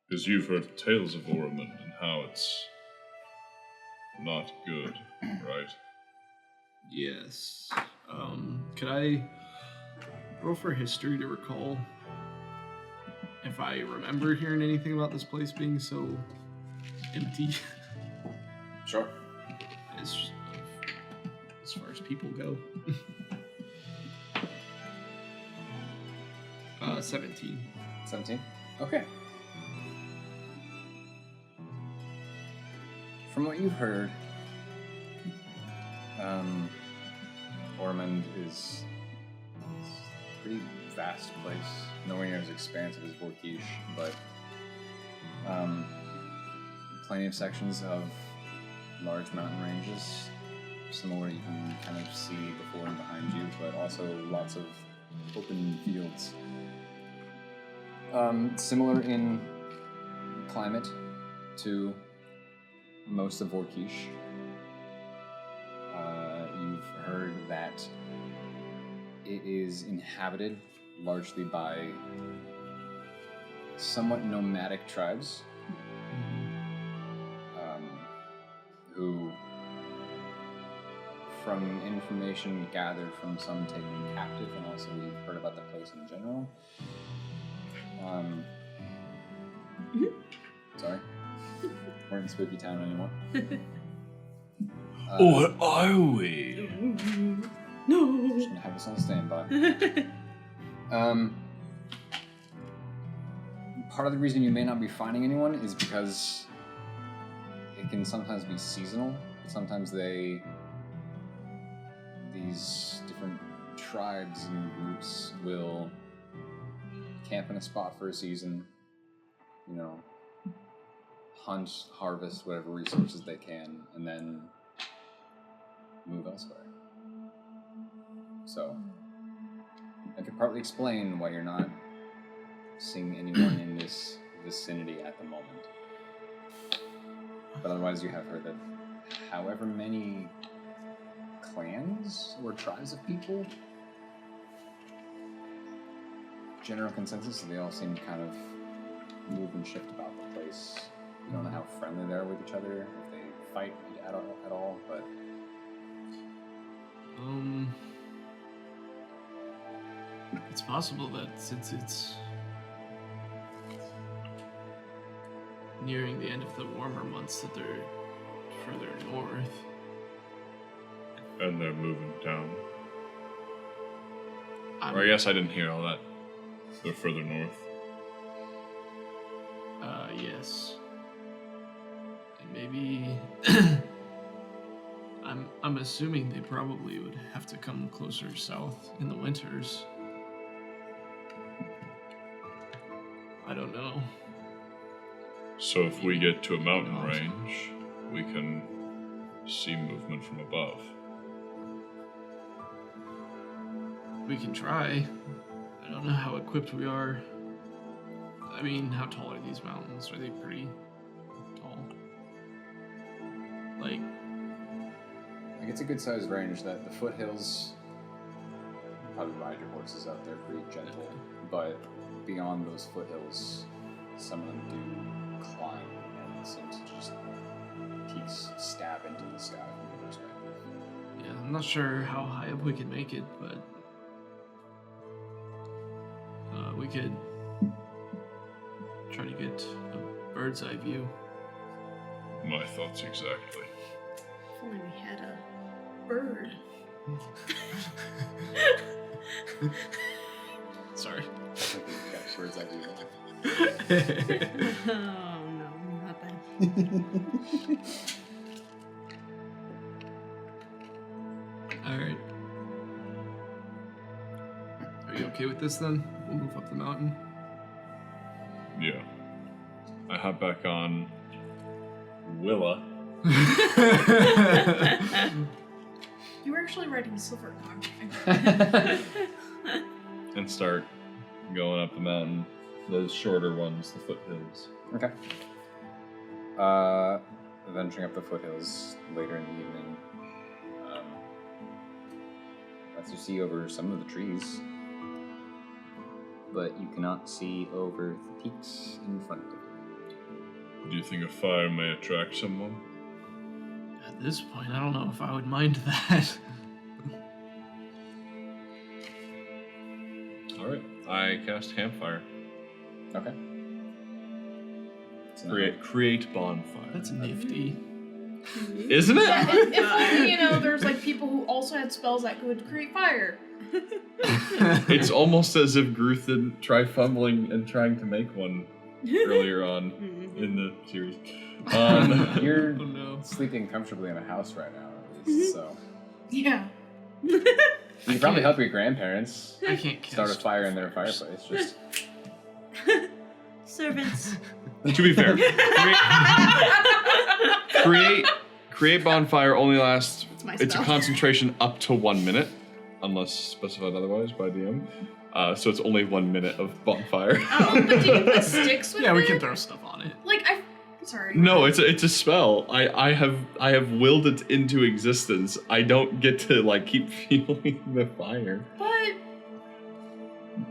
Because you've heard tales of Orimund and how it's not good, right? Yes. Could I roll for history to recall if I remember hearing anything about this place being so empty? Sure. As far as people go. 17. 17? Okay. From what you've heard, Orimund is a pretty vast place. Nowhere near as expansive as Vorkish, but plenty of sections of large mountain ranges, similar you can kind of see before and behind you, but also lots of open fields. Similar in climate to most of Vorkish. You've heard that it is inhabited largely by somewhat nomadic tribes who, from information gathered from some taken captive, and also we've heard about the place in general. Sorry, we're in Spooky Town anymore. What are we? No. Just gonna have this on standby. Part of the reason you may not be finding anyone is because it can sometimes be seasonal. Sometimes these different tribes and groups will camp in a spot for a season, hunt, harvest whatever resources they can, and then move elsewhere. So, I could partly explain why you're not seeing anyone in this vicinity at the moment. But otherwise, you have heard that however many clans or tribes of people, general consensus, they all seem to kind of move and shift about the place. You don't know how friendly they are with each other, if they fight at all, but... It's possible that since it's nearing the end of the warmer months that they're further north. And they're moving down. I'm- Or I guess I didn't hear all that. They're further north. Yes. And maybe I'm assuming they probably would have to come closer south in the winters. I don't know. So if we get to a mountain range, we can see movement from above. We can try. I don't know how equipped we are. I mean, how tall are these mountains? Are they pretty tall? Like, it's a good sized range. That the foothills, you probably ride your horses out there pretty gentle, but beyond those foothills, some of them do climb and seem to just peaks stab into the sky from your perspective. yeah, I'm not sure how high up we can make it, but we could try to get a bird's eye view. My thoughts exactly. If only we had a bird. Sorry. I think we've got birds eye view. Oh no, not that. Alright. Are you okay with this then? We'll move up the mountain. Yeah. I hop back on Willa. You were actually writing silver dog. And start going up the mountain. Those shorter ones, the foothills. Okay. Venturing up the foothills later in the evening, as you see over some of the trees, but you cannot see over the peaks in front of you. Do you think a fire may attract someone? At this point, I don't know if I would mind that. Alright. I cast Campfire. Okay. Create bonfire. That's nifty. Isn't it? Yeah, if only, there's like people who also had spells that could create fire. It's almost as if Gruth didn't try fumbling and trying to make one earlier on in the series. You're Oh no. sleeping comfortably in a house right now, at least, so. Yeah. You can probably help your grandparents I can't cast start a fire in their fireplace. Just Servants. To be fair, create bonfire only lasts. It's my It's a spell. concentration up to 1 minute, unless specified otherwise by DM. So it's only 1 minute of bonfire. Oh, but do you put sticks with Yeah, we it? can throw stuff on it. Like, sorry. No, it's a spell. I have willed it into existence. I don't get to like keep fueling the fire. But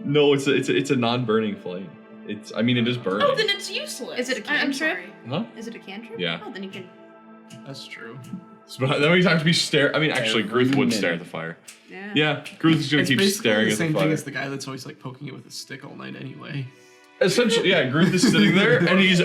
No, it's a non-burning flame. It is burning. oh, then it's useless. Is it a I'm cantrip? sorry. Huh? Is it a cantrip? Yeah. Oh, then you can. That's true. So that means I have to be stare. I mean, actually, Every Gruth would minute. stare at the fire. Yeah. Yeah, Gruth is gonna It's keep basically staring the at the same fire. thing as the guy that's always like poking it with a stick all night anyway. Essentially, yeah, Gruth is sitting there and he's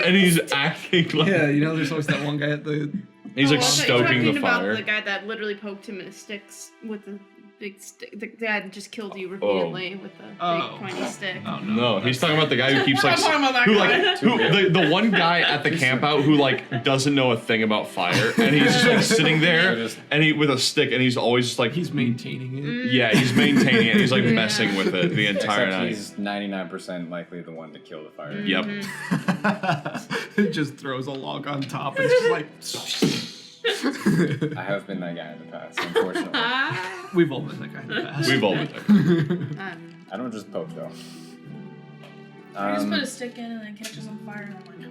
acting like You know, there's always that one guy at the. he's like I thought you were stoking the talking about fire. the guy that literally poked him in a stick with the big stick. The guy that just killed you repeatedly with the Oh. big pointy stick. Oh No, he's talking about the guy who keeps We're like not talking about that who guy. like who the one guy at the camp out who like doesn't know a thing about fire and he's just like sitting there and he with a stick and he's always just like He's maintaining it. yeah, he's maintaining it. He's like messing with it the entire Except night. he's 99% likely the one to kill the fire. Yep. It just throws a log on top and it's just like. I have been that guy in the past, unfortunately. We've all been that guy in the past. We've all been there. I don't just poke though. I just put a stick in and then catches on fire and I'm like,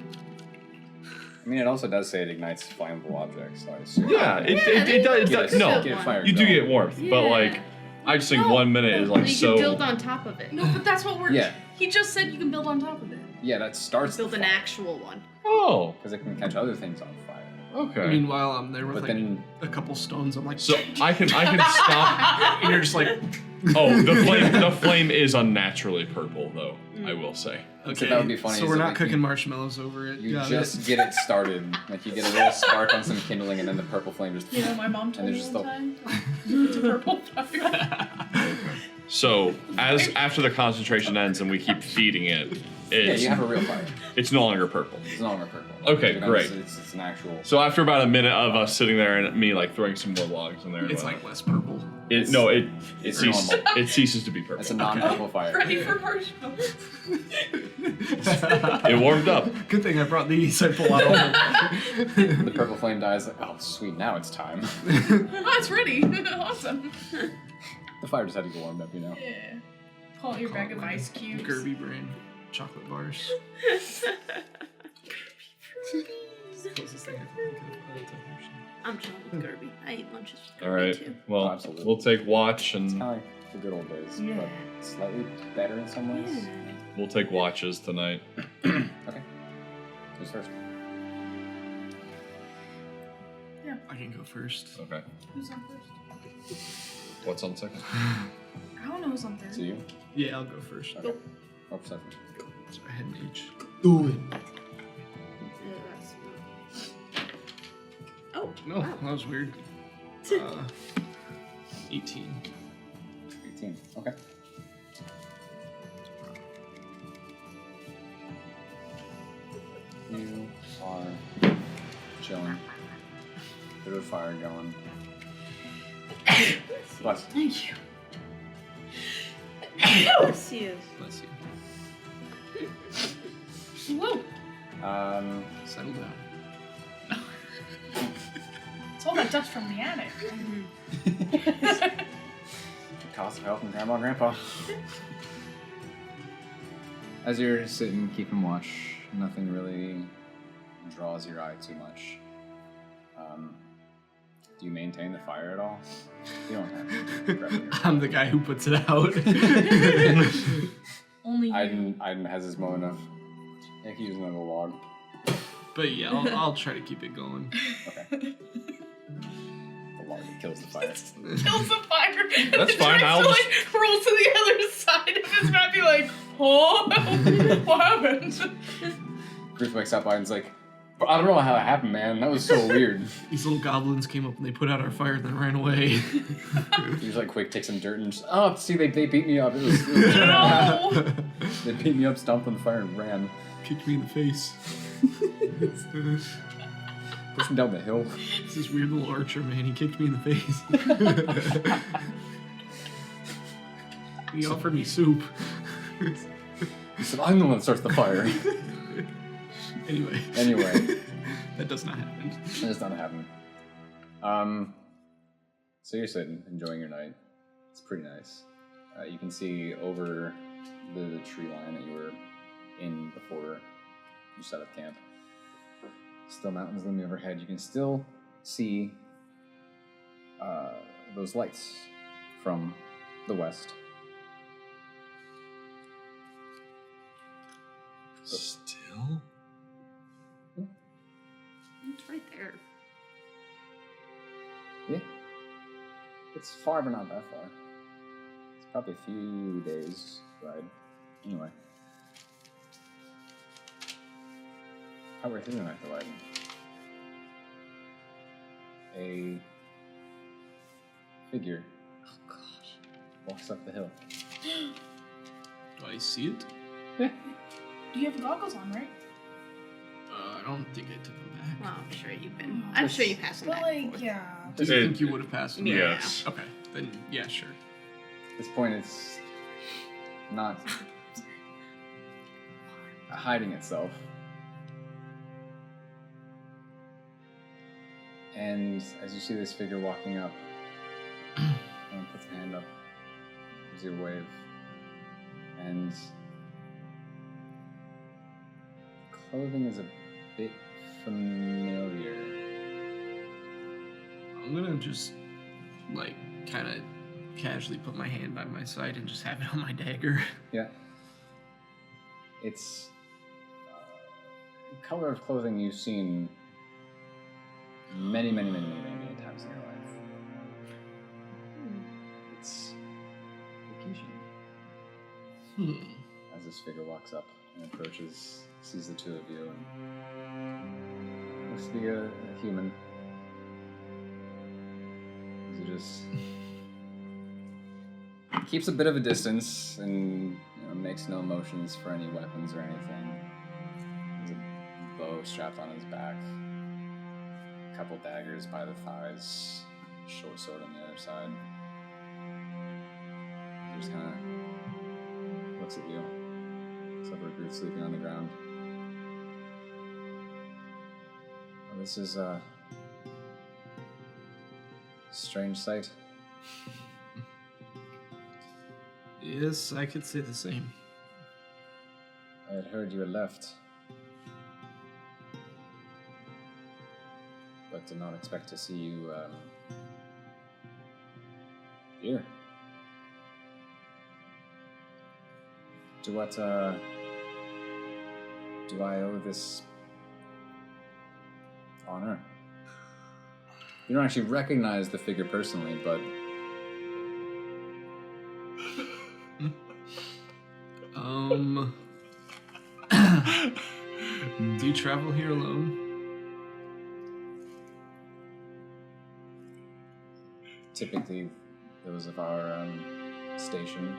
I mean, it also does say it ignites flammable objects, so I assume. Yeah, it does. No, Get fire you do going. get warmth, but like I just think No. 1 minute is like you so. can build on top of it. no, but that's what we're. Yeah. He just said you can build on top of it. Yeah, that starts Build an actual one. Oh, because it can catch other things on fire. okay. Meanwhile, I'm there with But like then a couple stones. I'm like, So I can stop. and you're just like, Oh, the flame is unnaturally purple though. I will say. okay. that would be funny So is we're if, not like, cooking you- marshmallows over it. you Got just it. get it started, like you get a little spark on some kindling, and then the purple flame just. You know, my mom told And me there's one just time. It's a purple fire. So as after the concentration ends and we keep feeding it, Yeah, it's you have a real fire. it's no longer purple. It's no longer purple. Okay, You know, great. It's an actual. So after about a minute of us sitting there and me like throwing some more logs in there, and It's whatnot, like less purple. it It's ceases, normal. it ceases to be purple. It's a non-purple fire. Ready for marshmallows. It warmed up. Good thing I brought these. I pull out all The purple flame dies. Like, oh, sweet, now it's time. Oh, it's ready. Awesome. The fire just had to get warmed up, you know. Yeah. Pull out your bag of ice cubes. Gerby brand chocolate bars. Closest thing I can think of. I'm chilling with Kirby. I eat lunches with All Kirby right. too. Well, Oh, absolutely. we'll take watch It's and kind of like the good old days, Yeah. but slightly better in some ways. Yeah. we'll take watches tonight. Okay. Who's first? I can go first. Okay. Who's on first? What's on second? I don't know who's on third. So you? Yeah, I'll go first. Okay. Oh, second. So I had an H. Do it. Oh, No, wow. that was weird. 18. 18. Okay. You are chilling. Bit of fire going. Bless. Thank you. Yes, he is. Bless you. Whoa. Settle down. It's all that dust from the attic. The cost of helping Grandma and Grandpa. As you're sitting, keeping watch, nothing really draws your eye too much. Do you maintain the fire at all? You don't have to. Grab your- I'm the guy who puts it out. Only you. Iden has his moment of, yeah, I can use another log. But yeah, I'll try to keep it going. Okay. The log that kills the fire. Kills the fire. And That's then fine, tries I'll to, just- like, roll to the other side of his map, be like, oh, what happened? Gruth wakes up, Iden's like, I don't know how that happened, man. That was so weird. These little goblins came up and they put out our fire and then ran away. He was like, quick, take some dirt and just, oh, see, they beat me up. It was No. they beat me up, stomped on the fire, and ran. Kicked me in the face. Pushed me down the hill. It's this weird little archer man. He kicked me in the face. He offered me soup. He said, I'm the one that starts the fire. Anyway, that does not happen. It's not happening. So you're sitting, enjoying your night. It's pretty nice. You can see over the tree line that you were in before you set up camp. Still mountains looming overhead. You can still see those lights from the west. Still? It's right there. Yeah. It's far, but not that far. It's probably a few days ride. Anyway. Partway through the night, the lighting. A figure walks up the hill. Do I see it? Yeah. Do you have goggles on, right? I don't think I took them back. Well, I'm sure you've been. I'm sure you passed them But back. and forth. yeah. Do you think you would have passed them? Yeah. Yes. Okay, then yeah, sure. At this point, it's not hiding itself. And as you see this figure walking up, and puts a hand up, gives you a wave, and clothing is a bit familiar. I'm gonna just, like, kind of casually put my hand by my side and just have it on my dagger. Yeah. It's the color of clothing you've seen many times in your life. It's Rikishi. As this figure walks up and approaches, sees the two of you, and looks to be a human. He just keeps a bit of a distance and makes no motions for any weapons or anything. There's a bow strapped on his back, a couple daggers by the thighs, a short sword on the other side. He just kind of looks at you. Looks over at Gruth sleeping on the ground. Well, this is a strange sight. Yes, I could say the same. I had heard you had left, but did not expect to see you here. To what do I owe this honor? You don't actually recognize the figure personally, but do you travel here alone? typically those of our station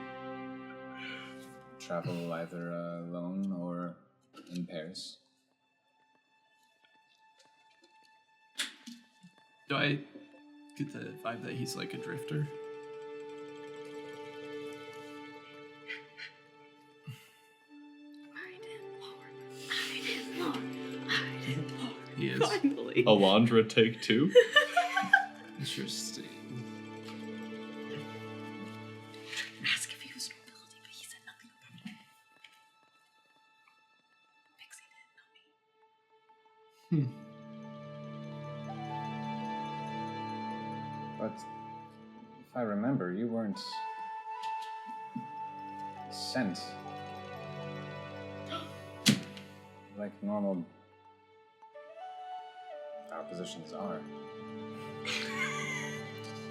travel either alone or in pairs. Do I get the vibe that he's like a drifter? He is. Finally. Elandra, take two. Interesting. Ask if he was nobility, but he said nothing about it. Pixie did, not me. But if I remember, you weren't sent like normal our positions are.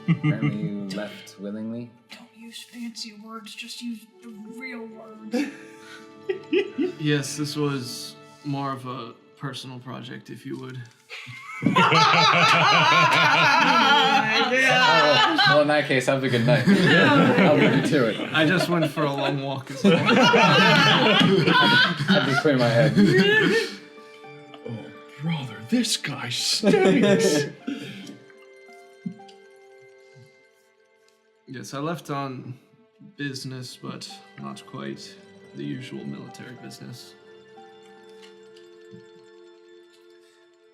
Apparently you left willingly. Don't use fancy words, just use the real words. Yes, this was more of a personal project, if you would. Well, in that case, have a good night. I'll leave you to it. I just went for a long walk as well. Had to clear my head. Oh, brother, this guy stinks. Yes, I left on business, but not quite the usual military business.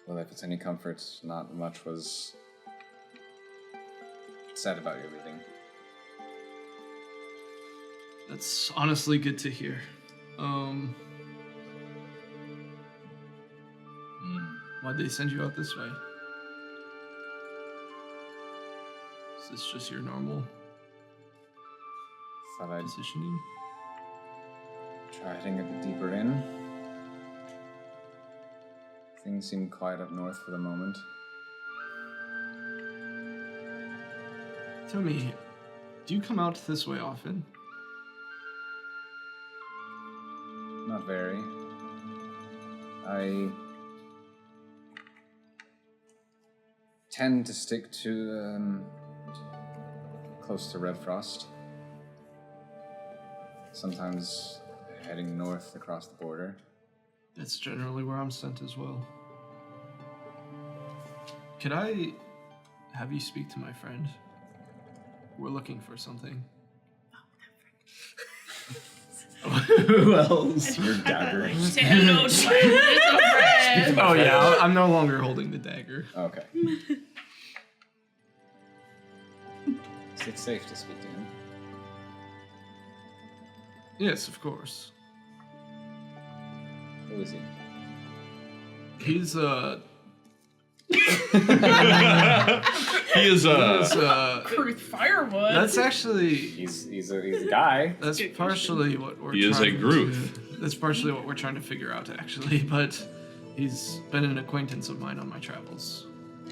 Well, if it's any comfort, not much was said about your leaving. That's honestly good to hear. Why'd they send you out this way? Is this just your normal Thought I'd positioning? try heading a bit deeper in. Things seem quiet up north for the moment. Tell me, do you come out this way often? Not very. I tend to stick to close to Red Frost. Sometimes heading north across the border. That's generally where I'm sent as well. Could I have you speak to my friend? We're looking for something. Who else? Your dagger. Say hello to my little friend. Oh yeah, I'm no longer holding the dagger. Okay. Is it safe to speak to him? Yes, of course. Who is he? He's He is Gruth firewood. That's actually He's a guy. that's partially what we're He is a trying Gruth. to, that's partially what we're trying to figure out actually, but he's been an acquaintance of mine on my travels.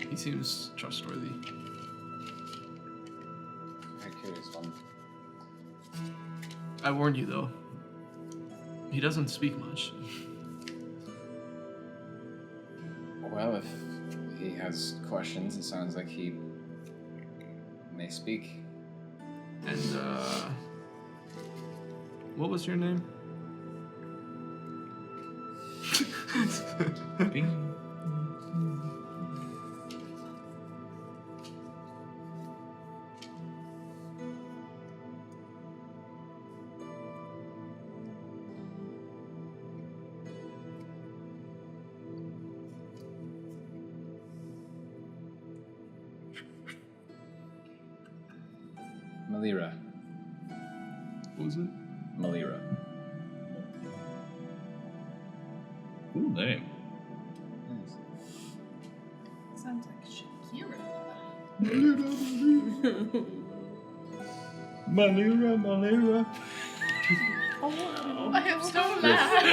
He seems trustworthy. Very curious one. I warn you though. He doesn't speak much. Well, if he has questions, it sounds like he may speak. And what was your name? Malira. What was it? Malira. cool name. Sounds like Shakira. Malira. I am so mad.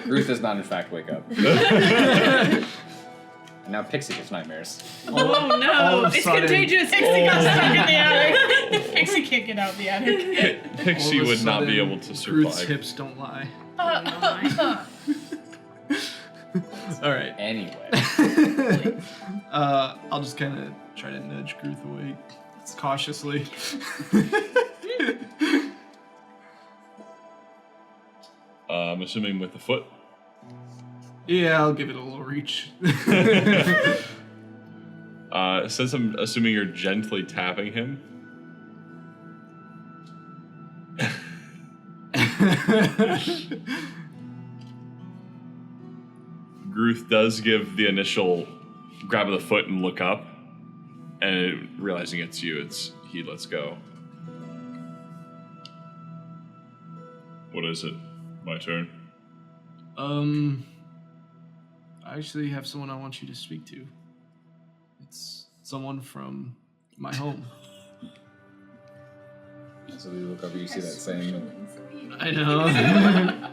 Ruth does not, in fact, wake up. And now Pixie gets nightmares. Oh All no, of a it's sudden- contagious. Pixie got stuck in the attic. Pixie can't get out the attic. Pixie All of a would not be sudden, able to Groot's survive. hips don't lie. Oh, All right. Anyway. I'll just kind of try to nudge Gruth away cautiously. I'm assuming with the foot. Yeah, I'll give it a little reach. Since I'm assuming you're gently tapping him, Gruth does give the initial grab of the foot and look up, and realizing it's you, he lets go. What is it? My turn. I actually have someone I want you to speak to. It's someone from my home. So you look over, you see that same. I know.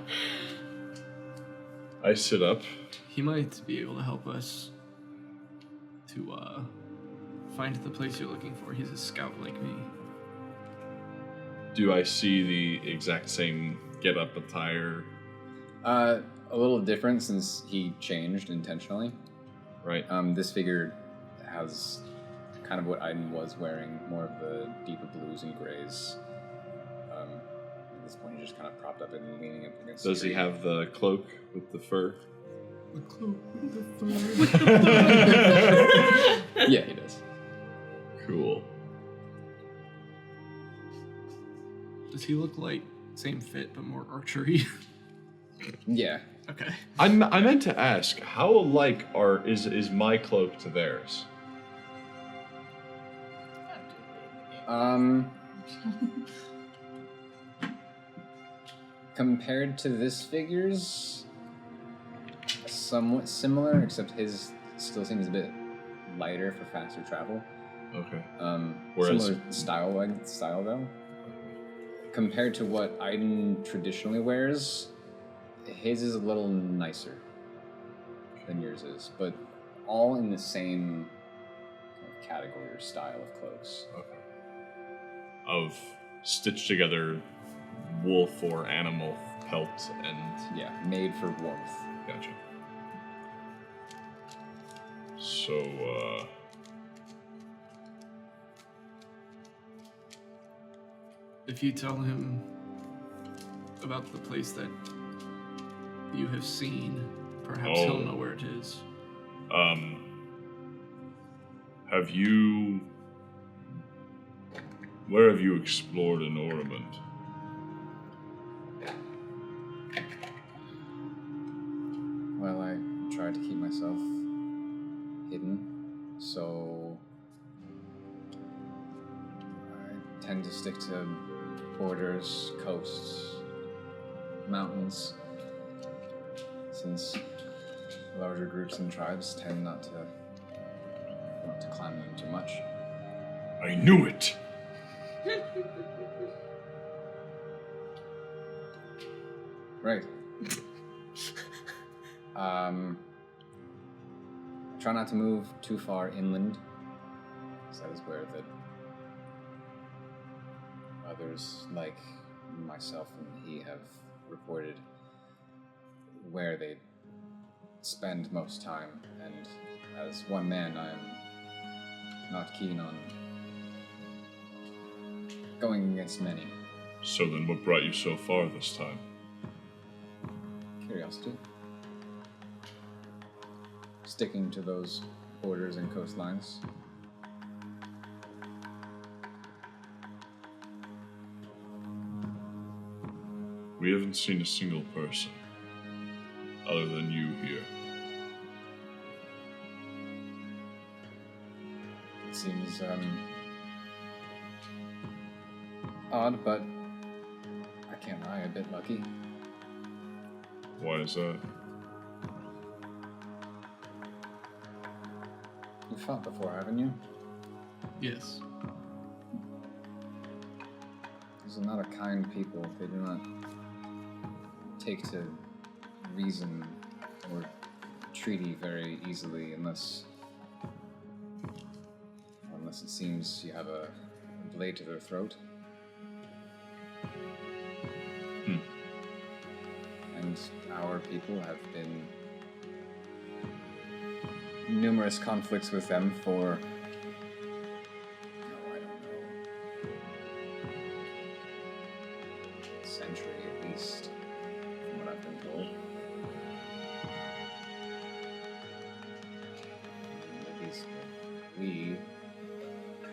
I sit up. He might be able to help us to find the place you're looking for. He's a scout like me. Do I see the exact same get-up attire? A little different since he changed intentionally. Right. This figure has kind of what Idyn was wearing, more of the deeper blues and grays. At this point, he's just kind of propped up and leaning up against. Does the he tree. have the cloak with the fur? The cloak with the Yeah, he does. Cool. Does he look like same fit but more archery? Yeah. Okay. I meant to ask, how alike is my cloak to theirs? Compared to this figure's, somewhat similar, except his still seems a bit lighter for faster travel. Okay. Whereas similar style though. Compared to what Idyn traditionally wears, his is a little nicer than yours is, but all in the same kind of category or style of cloaks. Okay. Of stitched together wolf or animal pelt and... Yeah, made for warmth. Gotcha. So, If you tell him about the place that you have seen, perhaps he'll know where it is. have you... Where have you explored in Orimund? Well, I try to keep myself hidden, so I tend to stick to borders, coasts, mountains, since larger groups and tribes tend not to climb them too much. I knew it! Right. Try not to move too far inland, because that is where the others like myself and he have reported where they spend most time, and as one man I am not keen on going against many. So then what brought you so far this time? Curiosity. Sticking to those borders and coastlines. We haven't seen a single person other than you here. It seems odd, but I can't lie, a bit lucky. Why is that? You've fought before, haven't you? Yes. These are not a kind people. They do not take to reason or treaty very easily unless it seems you have a blade to their throat. And our people have been numerous conflicts with them for, I don't know, a century at least, from what I've been told. At least we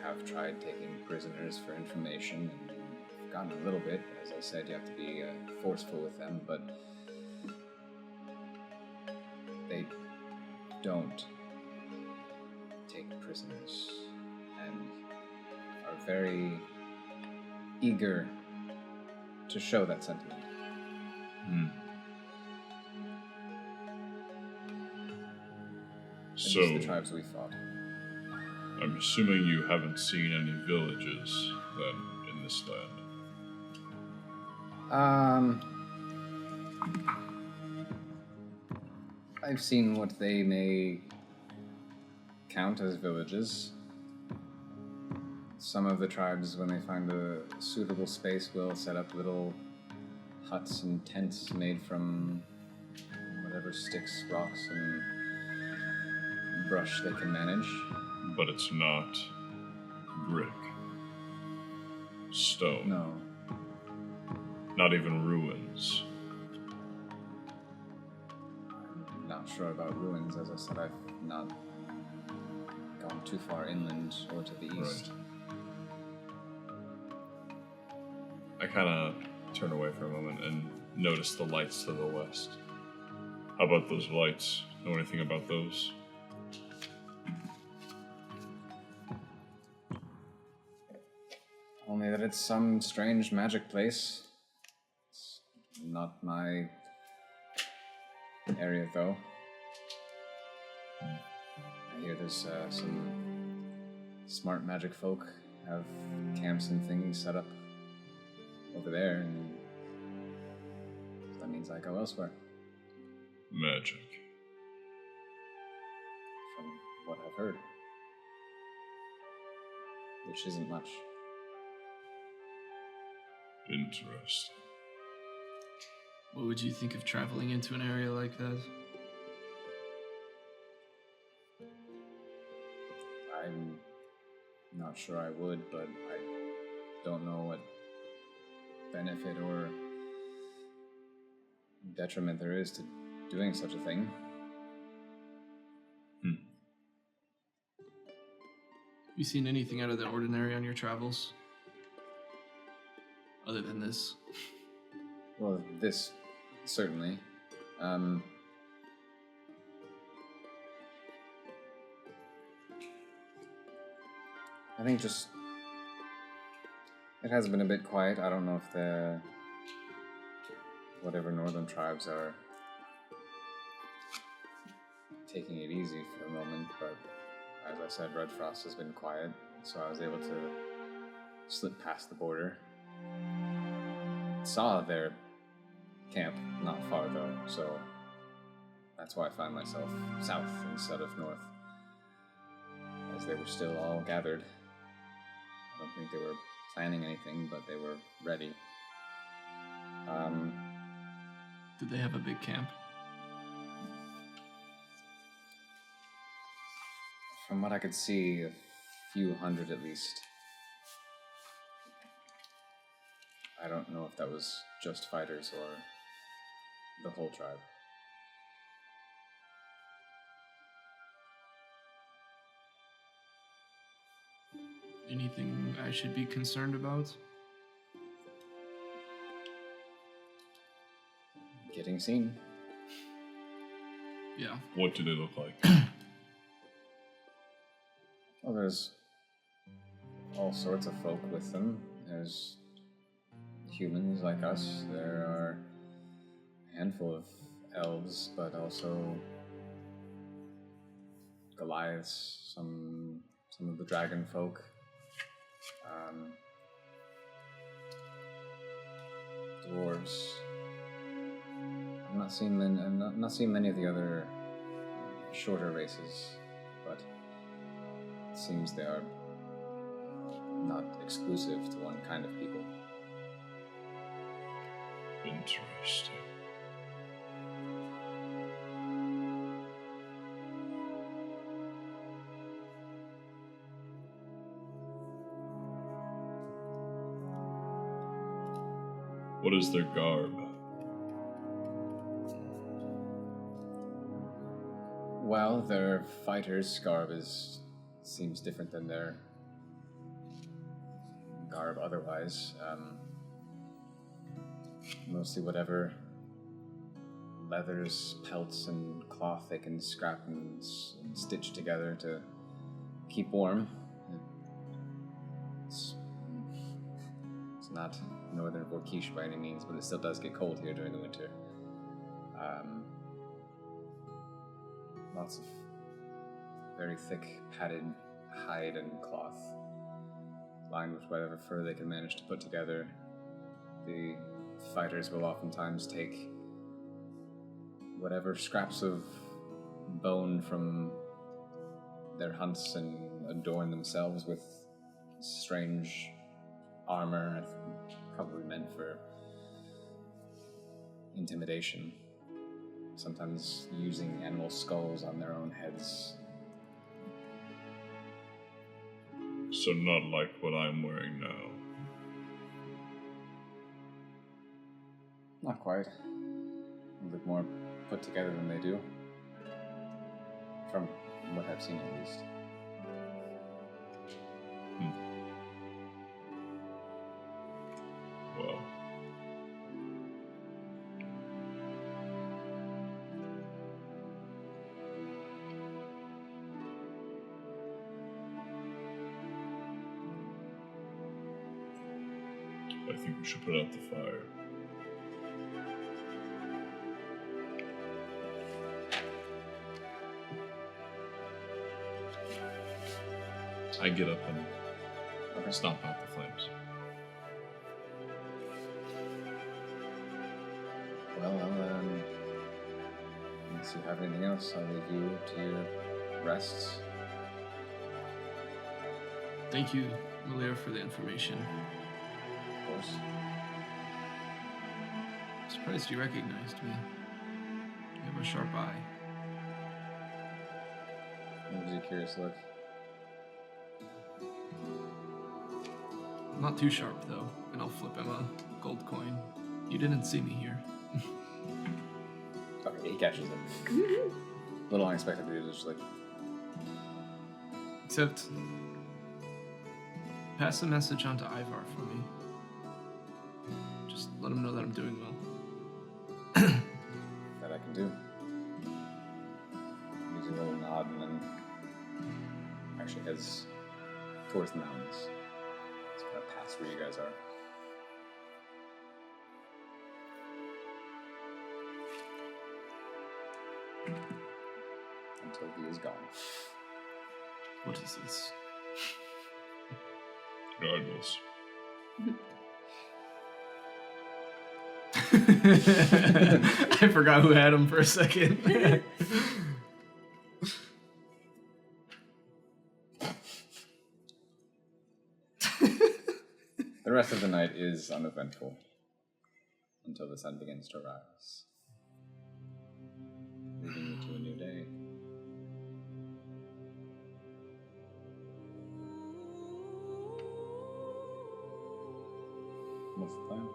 have tried taking prisoners for information, and we've gotten a little bit. As I said, you have to be forceful with them, but they don't take prisoners and are very eager to show that sentiment. At least the tribes we fought. I'm assuming you haven't seen any villages, then, in this land. I've seen what they may count as villages. Some of the tribes, when they find a suitable space, will set up little huts and tents made from whatever sticks, rocks, and brush they can manage. But it's not brick, stone. No. Not even ruins. I'm not sure about ruins. As I said, I've not gone too far inland or to the east. I kind of turn away for a moment and notice the lights to the west. How about those lights? Know anything about those? Only that it's some strange magic place. It's not my area, though. I hear there's some smart magic folk have camps and things set up over there, and that means I go elsewhere. Magic. From what I've heard. Which isn't much. Interesting. What would you think of traveling into an area like that? I'm not sure I would, but I don't know what benefit or detriment there is to doing such a thing. Have you seen anything out of the ordinary on your travels? Other than this? Well, this, certainly. I think just... It has been a bit quiet. I don't know if the... whatever northern tribes are taking it easy for the moment, but as I said, Red Frost has been quiet, so I was able to slip past the border. Saw their camp not far though, so that's why I found myself south instead of north, as they were still all gathered. I don't think they were planning anything, but they were ready. Did they have a big camp? From what I could see, a few hundred at least. I don't know if that was just fighters or the whole tribe. Anything I should be concerned about? Getting seen. Yeah. What do they look like? Well, there's all sorts of folk with them. There's humans like us. There are a handful of elves, but also Goliaths, some of the dragon folk. Dwarves. I'm not seeing many of the other shorter races, but it seems they are not exclusive to one kind of people. Interesting. What is their garb? Well, their fighters' garb seems different than their garb otherwise. Mostly whatever leathers, pelts, and cloth they can scrap and stitch together to keep warm. It's not northern Vorkish by any means, but it still does get cold here during the winter. Lots of very thick padded hide and cloth, lined with whatever fur they can manage to put together. The fighters will oftentimes take whatever scraps of bone from their hunts and adorn themselves with strange armor, probably meant for intimidation. Sometimes using animal skulls on their own heads. So not like what I'm wearing now. Not quite. A bit more put together than they do. From what I've seen, at least. Well. I think we should put out the fire. I get up and stomp out the flames. Well, unless you have anything else, I'll leave you to your rests. Thank you, Malia, for the information. Of course. I'm surprised you recognized me. You have a sharp eye. What was a curious look? Not too sharp, though, and I'll flip him a gold coin. You didn't see me here. Okay, he catches it. A little unexpected, but he was just like, Except, pass the message on to Ivar for me. Just let him know that I'm doing well. that I can do. Gives you a little nod and then actually heads towards the mountains. It's kind of past where you guys are. Until he is gone. What is this? Goggles. I forgot who had him for a second. The rest of the night is uneventful until the sun begins to rise, leading you to a new day. What's the plan?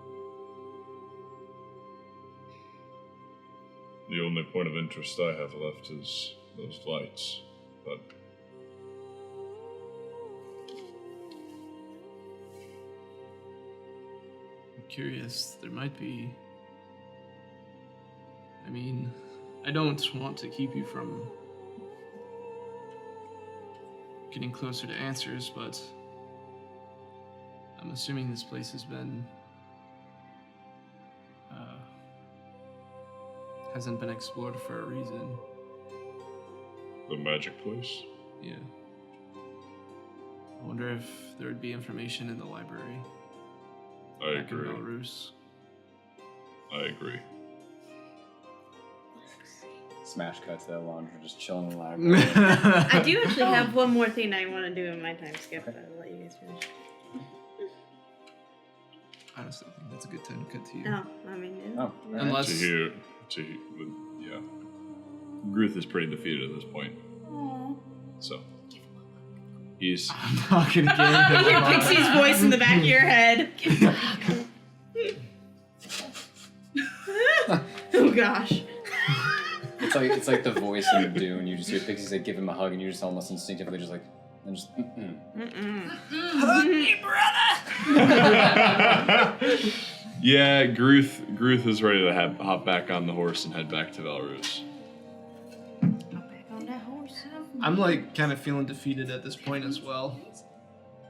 The only point of interest I have left is those lights, but I'm curious, there might be... I mean, I don't want to keep you from getting closer to answers, but I'm assuming this place has been... hasn't been explored for a reason. the magic place. Yeah. I wonder if there would be information in the library. I back agree. in Belarus. I agree. Smash cut to Elandra just chilling in the library. I do actually have one more thing I want to do in my time skip, but I'll let you guys finish. Honestly, I think that's a good time to cut to you. No, I mean, Oh, Unless Yeah. Gruth is pretty defeated at this point. Aww. So he's I'm not gonna get you hear Pixie's voice in the back of your head. Oh gosh. It's like the voice in Dune. You just hear Pixie say, "Give him a hug," and you just almost instinctively just like, and just. yeah. Gruth is ready to hop back on the horse and head back to Belarus. I'm like kind of feeling defeated at this point as well.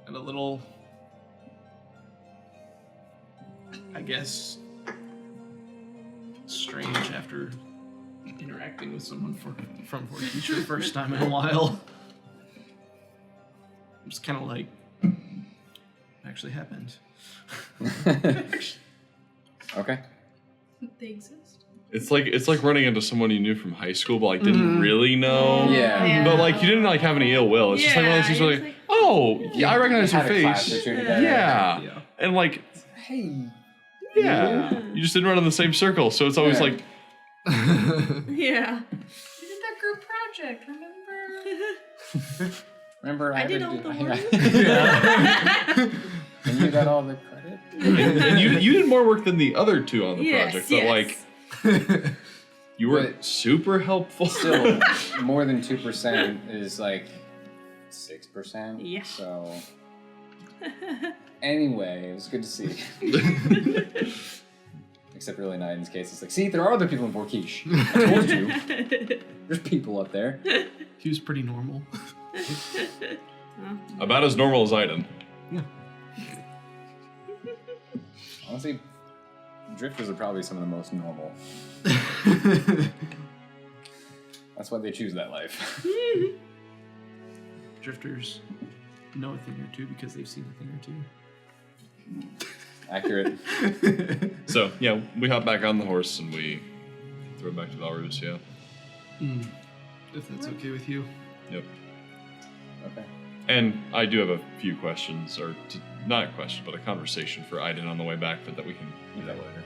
And a little, I guess, strange after interacting with someone from Vortex for the first time in a while. I'm just kind of like, actually happened. Okay. They exist. It's like running into someone you knew from high school, but like didn't really know. Yeah. But like you didn't like have any ill will. It's just like one of those things where like, oh, yeah, I recognize your Had a class or face. two together. Yeah. Yeah. And like, Hey. yeah, you just didn't run in the same circle, so it's always Yeah. like, Yeah. We did that group project, remember? Remember, I did didn't all do- the yeah. work. And you got all the credit. and you did more work than the other two on the Yes, project, but yes. like, you were But super helpful. Still, more than 2% is like 6%. Yeah. So, anyway, it was good to see. Except really in Idyn's case, it's like, see, there are other people in Vorkish. I told you. There's people up there. He was pretty normal. About as normal as Idyn. Honestly, drifters are probably some of the most normal. That's why they choose that life. Drifters know a thing or two because they've seen a thing or two. Accurate. So, yeah, we hop back on the horse and we throw back to Valrus, yeah. If that's okay with you. Yep. Okay. And I do have a few questions, or not a question, but a conversation for Idyn on the way back, but that we can do that later.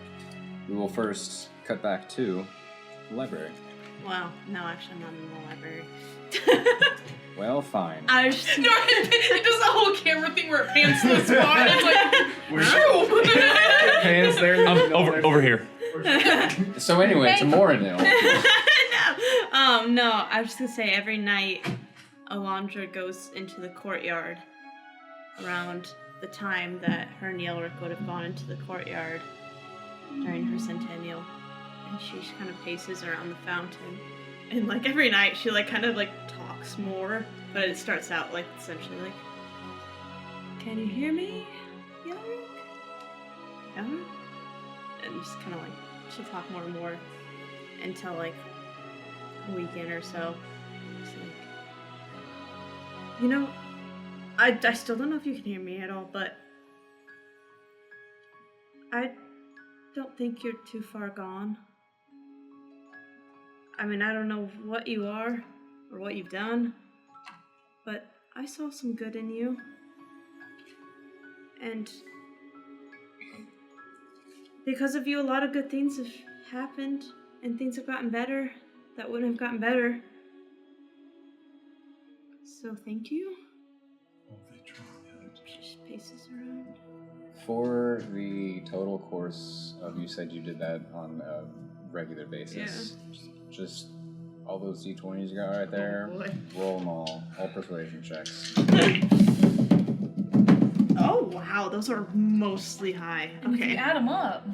We will first cut back to the library. Well, no, actually, I'm not in the library. Well, fine. I was just... No, it does the whole camera thing where it pans to the spot and it's like, shoo! Hands there. Over here. So anyway, to Morinil. No, I was just gonna say every night Elandra goes into the courtyard around the time that her and Yelric would have gone into the courtyard during her centennial. And she just kind of paces around the fountain. And like every night she like kind of like talks more, but it starts out like essentially like, "Can you hear me, Yelric? Yelric?" And just kind of like she'll talk more and more until like a weekend or so. It's like, you know, I still don't know if you can hear me at all, but I don't think you're too far gone. I mean, I don't know what you are or what you've done, but I saw some good in you. And because of you, a lot of good things have happened and things have gotten better that wouldn't have gotten better. So thank you. She paces around. For the total course of, you said you did that on a regular basis. Yeah. Just all those d20s you got right there. Oh boy. Roll them all persuasion checks. Oh wow, those are mostly high. And if you Okay. add them up.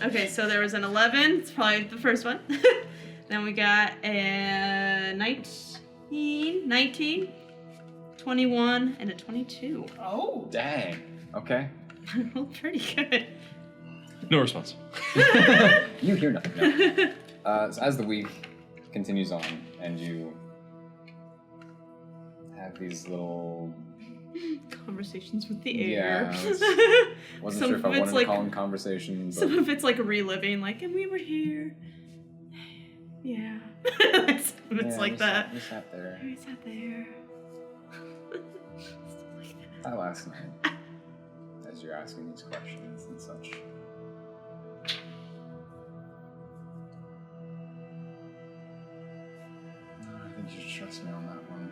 Okay, so there was an 11. It's probably the first one. Then we got a 19, 21, and a 22. Oh. Dang. Okay. I rolled pretty good. No response. You hear nothing. No. So as the week continues on, and you have these little Conversations with the air. wasn't Some sure if I of it's wanted like- to call them conversations. Some of it's like reliving, like, and we were here. Yeah. it's like that. We sat there. We sat there. Stuff like that. That last night, as you're asking these questions and such. No, I think you should trust me on that one.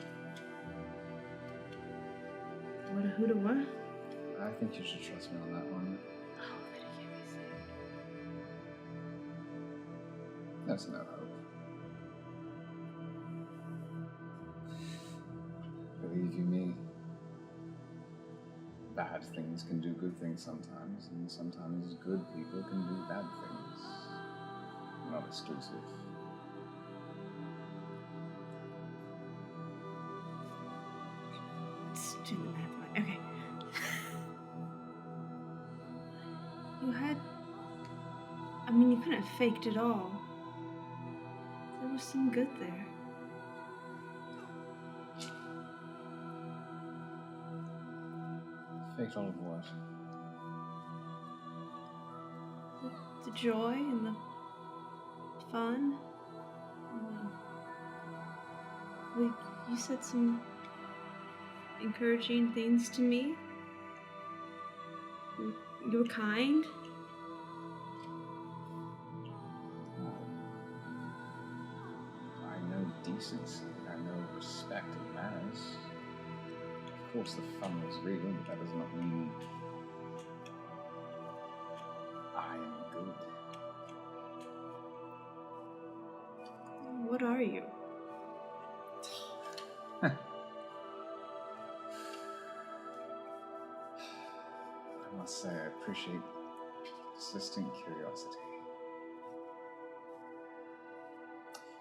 What a who to what? I think you should trust me on that one. Oh, that he gave me some. That's no hope. Believe you me, bad things can do good things sometimes, and sometimes good people can do bad things. Not exclusive. Let's do the math right. Okay. You had... I mean, you couldn't have faked it all. There was some good there. Faked all of what? The joy and the fun. And you said some encouraging things to me. You were kind. I know decency. I know respect and manners. Of course, the fun was real, but that does not mean I am good. What are you? I must say, I appreciate persistent curiosity.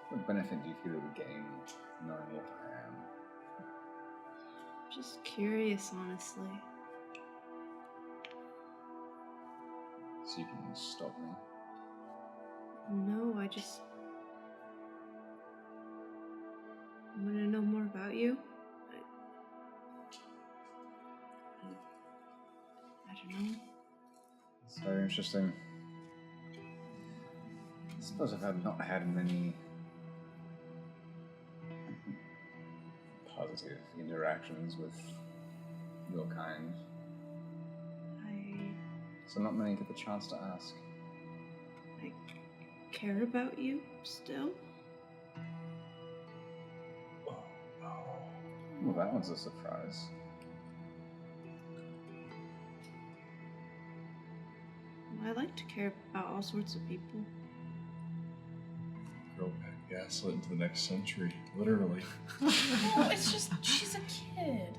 What benefit do you feel it would gain knowing what I am? Just curious, honestly. So you can stop me? No, I just want to know more about you. you know? It's very interesting. I suppose I've not had many positive interactions with your kind. So not many get the chance to ask. I care about you still. Well, that one's a surprise. I like to care about all sorts of people. Girl pack gaslit into the next century, literally. No, it's just, she's a kid.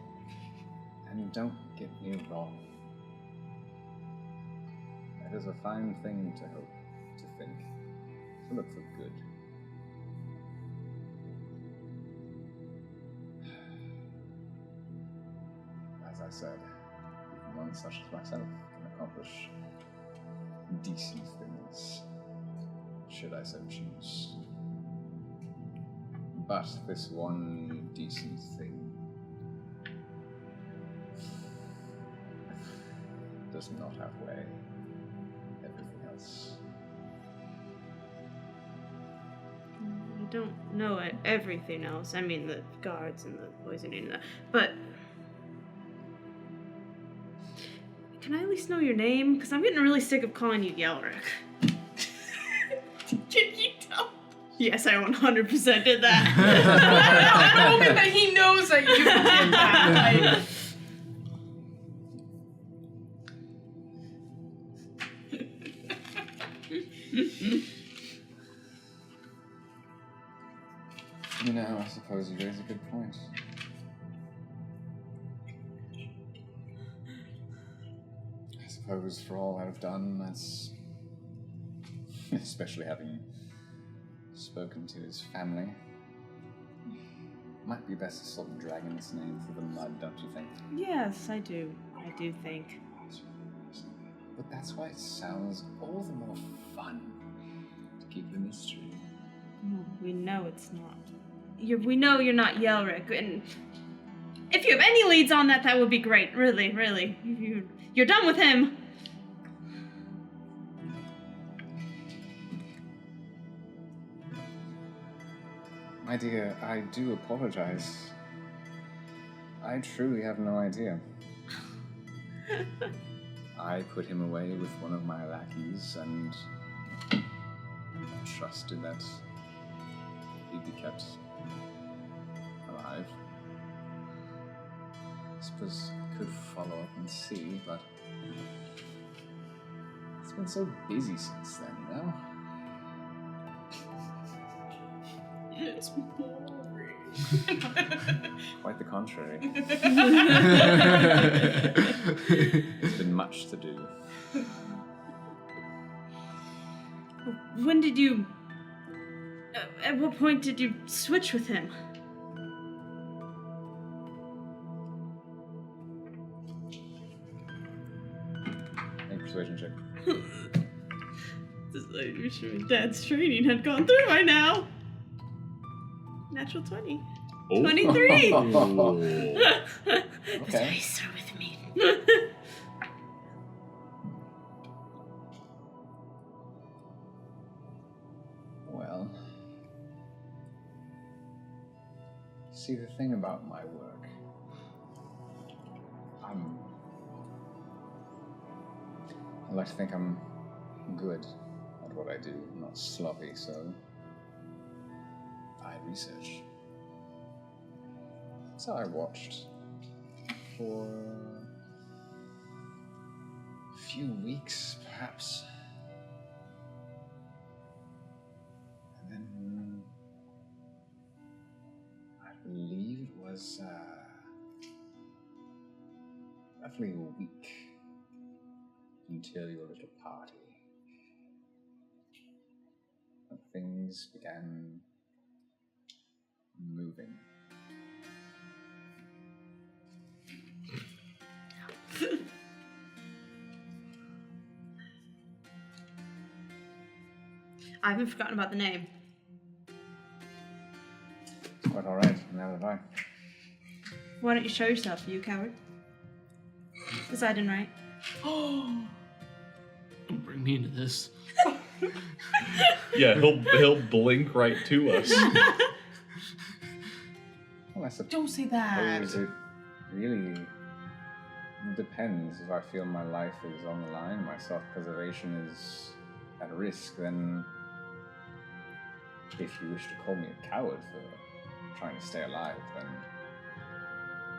And don't get me wrong. It is a fine thing to hope, to think, to look for good. As I said, one such as myself can accomplish decent things, should I so choose. But this one decent thing does not outweigh everything else. I don't know everything else. I mean, the guards and the poisoning and that. But can I at least know your name? Because I'm getting really sick of calling you Yelric. Can you tell? Yes, I 100% did that. I'm hoping that he knows that you did that. Like, You know, I suppose you raise a good point. I suppose for all I've done, that's... especially having spoken to his family, might be best to stop dragging his name through the mud, don't you think? Yes, I do. I do think. But that's why it sounds all the more fun to keep the mystery. No, we know it's not. We know you're not Yelric, and if you have any leads on that, that would be great. Really, really. You're done with him. My dear, I do apologize. I truly have no idea. I put him away with one of my lackeys and trusted that he'd be kept alive. I suppose I could follow up and see, but it's been so busy since then, you know? it's boring. Quite the contrary. There's been much to do. When did you... at what point did you switch with him? Make a persuasion check. This lady, sure Dad's training had gone through by now. Natural 20. Oh. 23! Okay. The dice are with me. Well, see, the thing about my work, I like to think I'm good at what I do, not sloppy, so I research. So I watched for a few weeks, perhaps. And then I believe it was roughly a week until your little party. And things began moving. I haven't forgotten about the name. It's quite alright, neither have I. Why don't you show yourself, you coward? Is Idyn right? Don't bring me into this. Yeah, he'll blink right to us. Well, I suppose Don't say that. it really depends. If I feel my life is on the line, my self-preservation is at risk, then if you wish to call me a coward for trying to stay alive, then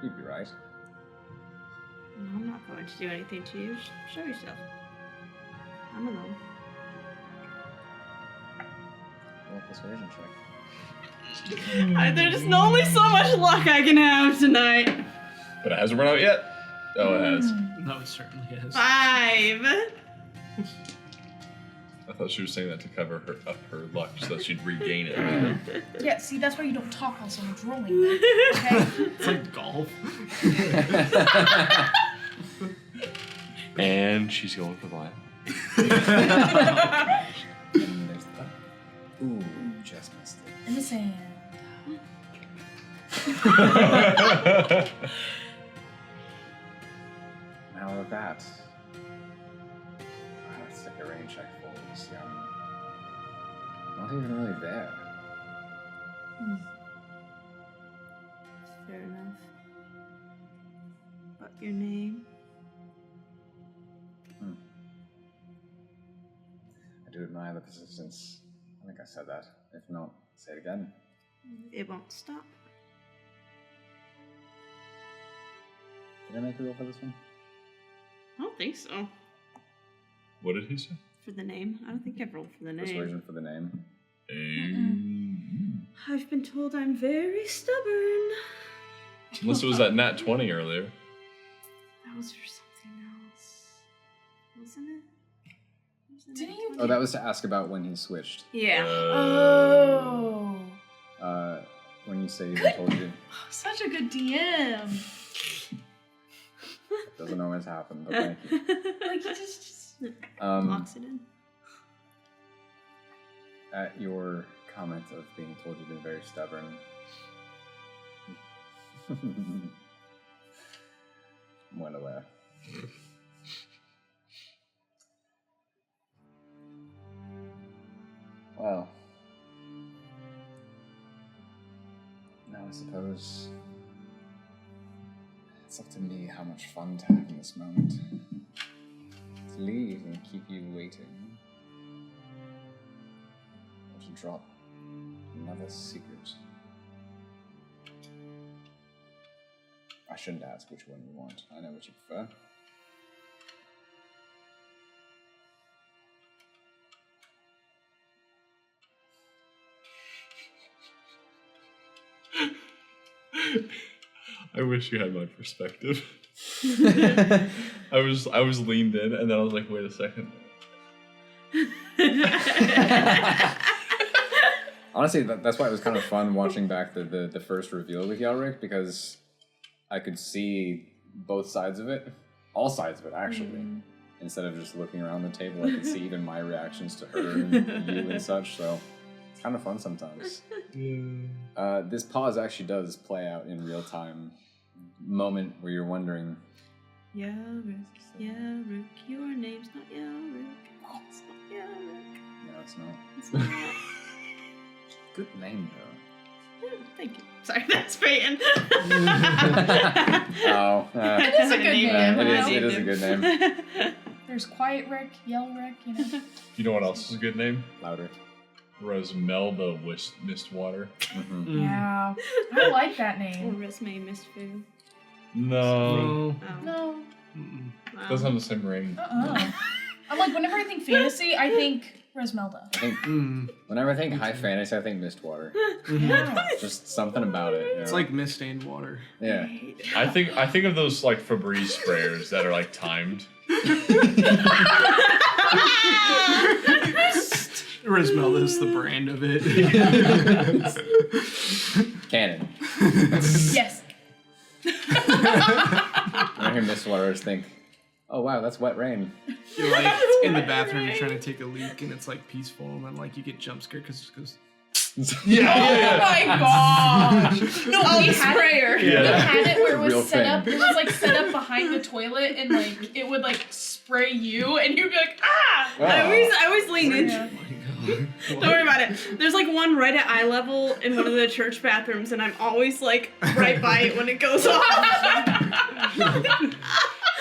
you'd be right. No, I'm not going to do anything to you. Show yourself. I'm alone. Roll a persuasion check. There's only so much luck I can have tonight. But it hasn't run out yet. Oh, it has. No, it certainly has. 5. I thought she was saying that to cover up her luck so that she'd regain it. Yeah, see, that's why you don't talk while someone's rolling. Then, okay? It's like golf. And she's going for the And there's the... Ooh, just missed it. In the sand. Now with that, let's take a range check for you. See, I'm not even really there. Fair enough. But your name? I do admire the persistence. I think I said that. If not, say it again. It won't stop. Did I make a roll for this one? I don't think so. What did he say? For the name? I don't think I've rolled for the name. Persuasion for the name. I've been told I'm very stubborn. Unless it was that nat 20 earlier. That was for something else. Wasn't it? Didn't you- Oh, that was to ask about when he switched. Yeah. Oh. When you say he told you. Such a good DM. Doesn't always happen, but thank you. Like, you just... Locks it in. At your comment of being told you've been very stubborn. I'm well aware. Well, now I suppose it's up to me how much fun to have in this moment. To leave and keep you waiting. Or to drop another secret. I shouldn't ask which one you want. I know what you prefer. I wish you had my perspective. I was leaned in, and then I was like, wait a second. Honestly, that's why it was kind of fun watching back the first reveal with Yelric, because I could see both sides of it. All sides of it, actually. Instead of just looking around the table, I could see even my reactions to her and you and such, so it's kind of fun sometimes. This pause actually does play out in real time. Moment where you're wondering, Yelric, Yelric, your name's not Yelric. It's not Yelric. no, it's not. It's not. Good name, though. Thank you. Sorry, that's Peyton. Oh, It is a good name. it is a good name. There's Quiet Rick, Yell Rick, you know. You know what else is a good name? Louder. Rosemelda Mistwater. Mm-hmm. Yeah. I like that Or name. Resme Mistfu. No. Oh. No. Mm-mm. Wow. Doesn't have the same ring. I'm like, whenever I think fantasy, I think Resmelda. I think whenever I think high fantasy, I think Mistwater. Yeah. Just something about it. You It's know? like mist-stained water. Yeah. I think of those like Febreze sprayers that are like timed. Rismelda is the brand of it. Canon. Yes. I hear Mistwater, I just think, oh wow, that's wet rain. You're like in the bathroom, you're trying to take a leak, and it's like peaceful, and then like you get jump scared because it goes. Oh my gosh! No, we had sprayer. it. We had it where it Real was set thing. up. It was like set up behind the toilet, and like it would like spray you, and you'd be like, ah! I always lean in. Yeah. Don't worry about it. There's like one right at eye level in one of the church bathrooms, and I'm always like right by it when it goes off.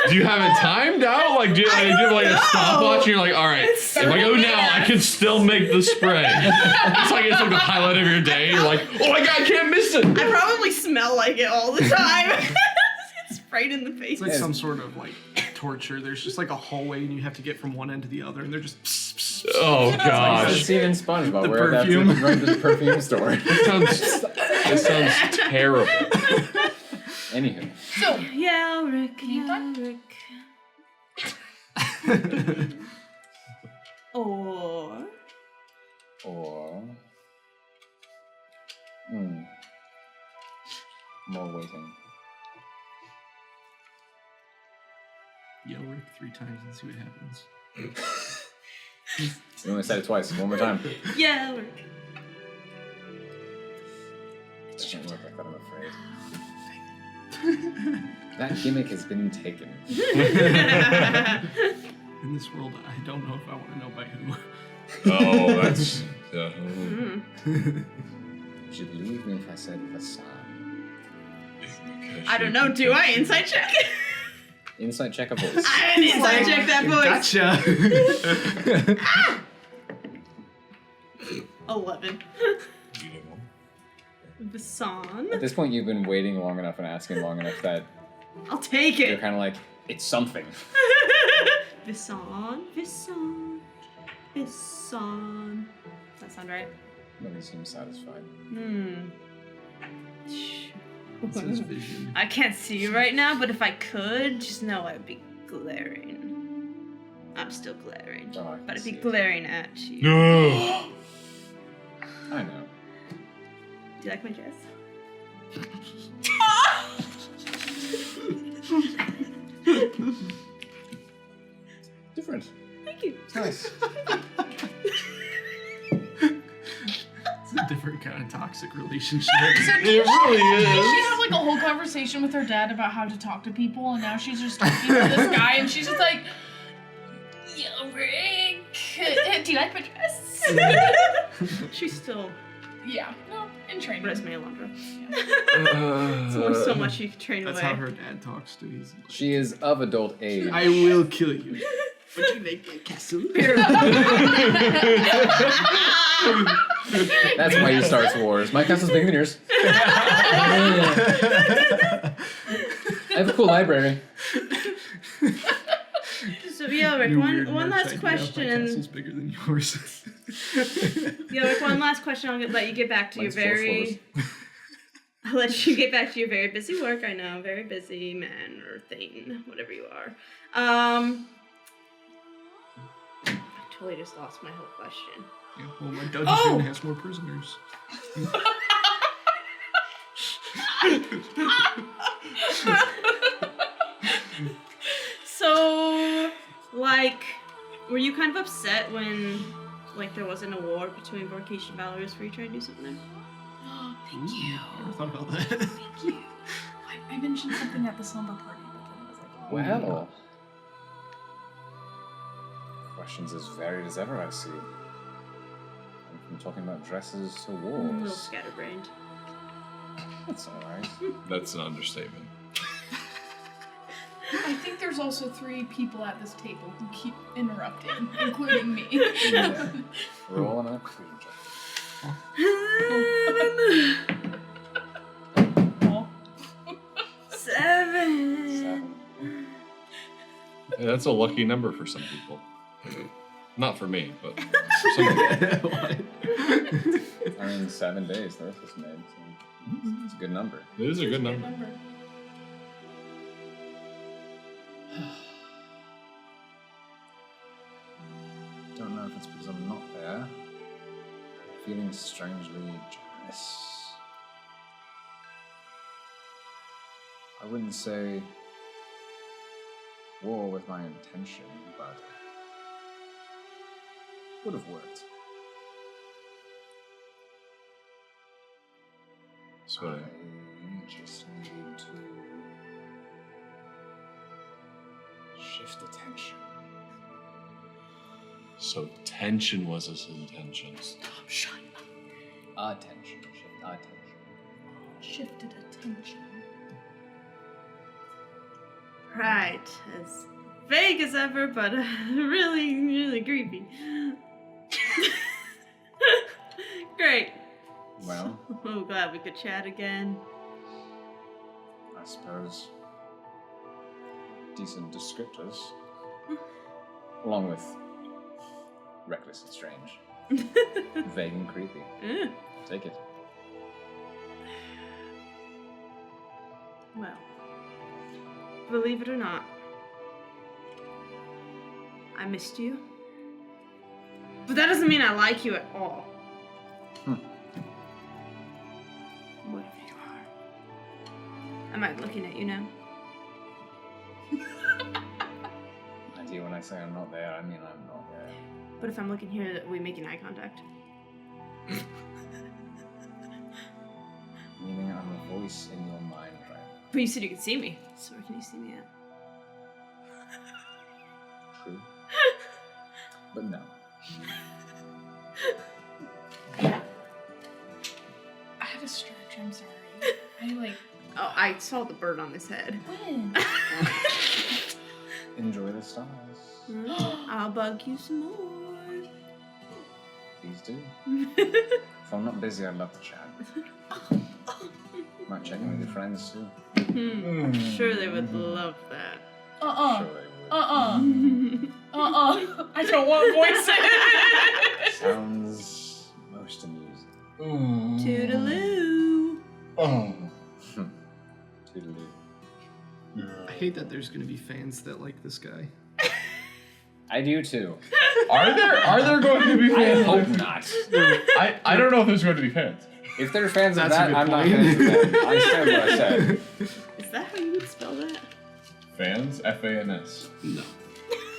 Do you have it timed out? Like, do you have like a stopwatch and you're like, all right, if I go now, I can still make the spray. It's like the highlight of your day. You're like, oh my god, I can't miss it. I probably smell like it all the time. It's right in the face. It's like some sort of like torture. There's just like a hallway and you have to get from one end to the other, and they're just. Oh It's gosh, seen in SpongeBob The where perfume. that's going to the perfume store. it sounds terrible. Anywho. So, Yelric, done? Yelric. Or more waiting. Yell Rick 3 times and see what happens. You only said it twice. One more time. Yelric. It doesn't work like that, I'm afraid. That gimmick has been taken. In this world, I don't know if I want to know by who. Oh, that's. Yeah. Would you believe me if I said Vassan? I don't know. Do I inside check? Insight check a voice. I didn't inside check that voice. Gotcha. 11. Vassan. At this point, you've been waiting long enough and asking long enough that I'll take you're it. kind of like, it's something. Vassan. Vassan. Vassan. Does that sound right? Nobody seems satisfied. It says vision. I can't see you right now, but if I could, just know I'd be glaring. I'm still glaring. Oh, I can But I'd be see it. glaring at you. No. I know. Do you like my dress? Different. Thank you. It's nice. It's a different kind of toxic relationship. It really did is. she have like a whole conversation with her dad about how to talk to people, and now she's just talking to this guy, and she's just like, Yo, Rick, do you like my dress? She's still Yeah, no, in training. Resme Elandra. It's only so much you can train That's away. how her dad talks to. He's like, She is of adult age. I will kill you. But you make my castle. That's why he starts wars. My castle's bigger than yours. I have a cool library. So Yelric, New weird one merch last idea. question. My castle's bigger than yours. Yelric, one last question. I'll let you get back to Mine's your 4 very. I'll let you get back to your very busy work. I know, very busy man or thing, whatever you are. I totally just lost my whole question. Yeah, well, my dungeon has more prisoners. So, like, were you kind of upset when, like, there wasn't a war between Vorkish and Valorous? Were you trying to do something there? Thank you. I never thought about that. Thank you. I mentioned something at the slumber party, but then I was like, Well. Questions as varied as ever, I see. From talking about dresses to I'm a little wars. scatterbrained. That's alright. That's an understatement. I think there's also 3 people at this table who keep interrupting, including me. Yeah. Roll on a clean check. Oh. 7. Yeah, that's a lucky number for some people. Not for me, but for some people. I mean, 7 days the Earth was made, so it's a good number. It is a good number. Don't know if it's because I'm not there. I'm feeling strangely jealous. I wouldn't say war with my intention, but would have worked. what I just need to shift attention. So tension was his intentions. Shut up. Attention. Shift attention. Shifted attention. Right, as vague as ever, but really, really creepy. Great. Well, Oh, glad we could chat again. I suppose decent descriptors, along with reckless and strange, vague and creepy. Eh, Take it. well, believe it or not, I missed you. But that doesn't mean I like you at all. Whatever you are. Am I looking at you now? I do when I say I'm not there, I mean I'm not there. But if I'm looking here, are we making eye contact? Meaning I'm a voice in your mind, right? But you said you could see me. So where can you see me at? True. But no. I had a stretch, I'm sorry. Oh, I saw the bird on his head. When? Enjoy the stars. I'll bug you some more. Please do. If I'm not busy, I'd love to chat. Might check in with your friends too. Sure, they would love that. Uh-uh. Sure they would. Uh-uh. I don't want voices. Sounds most amusing. Toodaloo. Toodaloo. I hate that there's gonna be fans that like this guy. I do too. Are there going to be I fans? hope not. I don't know if there's going to be fans. If they're fans of That's a that, good I'm not point. fans of them. I said what I said. Is that how you would spell that? Fans? F-A-N-S. No,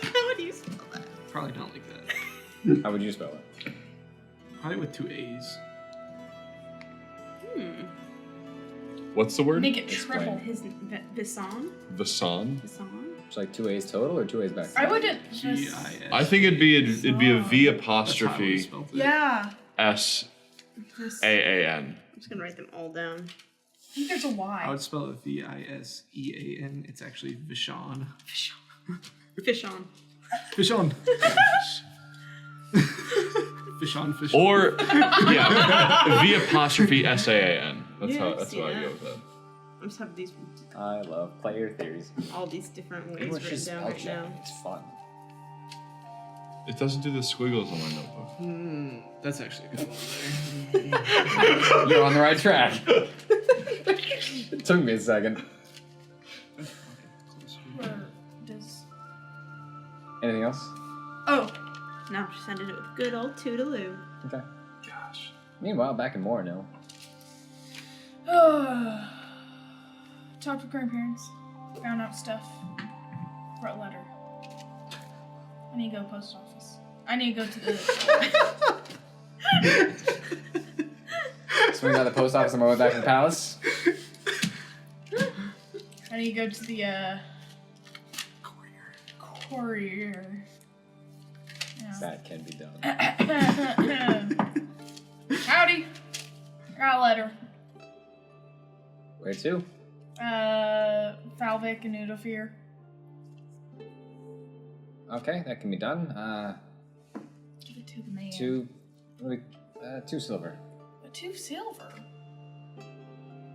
How would you spell that? probably not like that. How would you spell it? Probably with 2 A's. What's the word? Make it Explain. triple. His Visan? Vasan? Visan? It's like 2 A's total or 2 A's back? I wouldn't G-I-S. just... I think it'd be a V That's how I would've apostrophe spelled it. Yeah. S-A-A-N. I'm just gonna write them all down. I think there's a I Y. would spell it V-I-S-E-A-N. It's actually Vishon. Fish on. Vishon. Vishon, fish. Or, yeah, V apostrophe S-A-A-N. That's Yeah, how I that's see how I that. go with that. I just have these I love player theories. all these different ways English written is down spell right check. now. It's fun. It doesn't do the squiggles on my notebook. That's actually a good one there. You're on the right track. It took me a second. Where does... Anything else? Oh. No, just ended it with good old toodaloo. Okay. Gosh. Meanwhile, back in Morno. Talked with grandparents. Found out stuff. Wrote a letter. I need to go post office. I need to go to the... Swing out the post office on my way back to the palace. I need to go to the, courier. Yeah. That can be done. Howdy. Got a letter. Where to? Falvik and Udofir. Okay, that can be done. Give it to the man. 2 silver. 2 silver.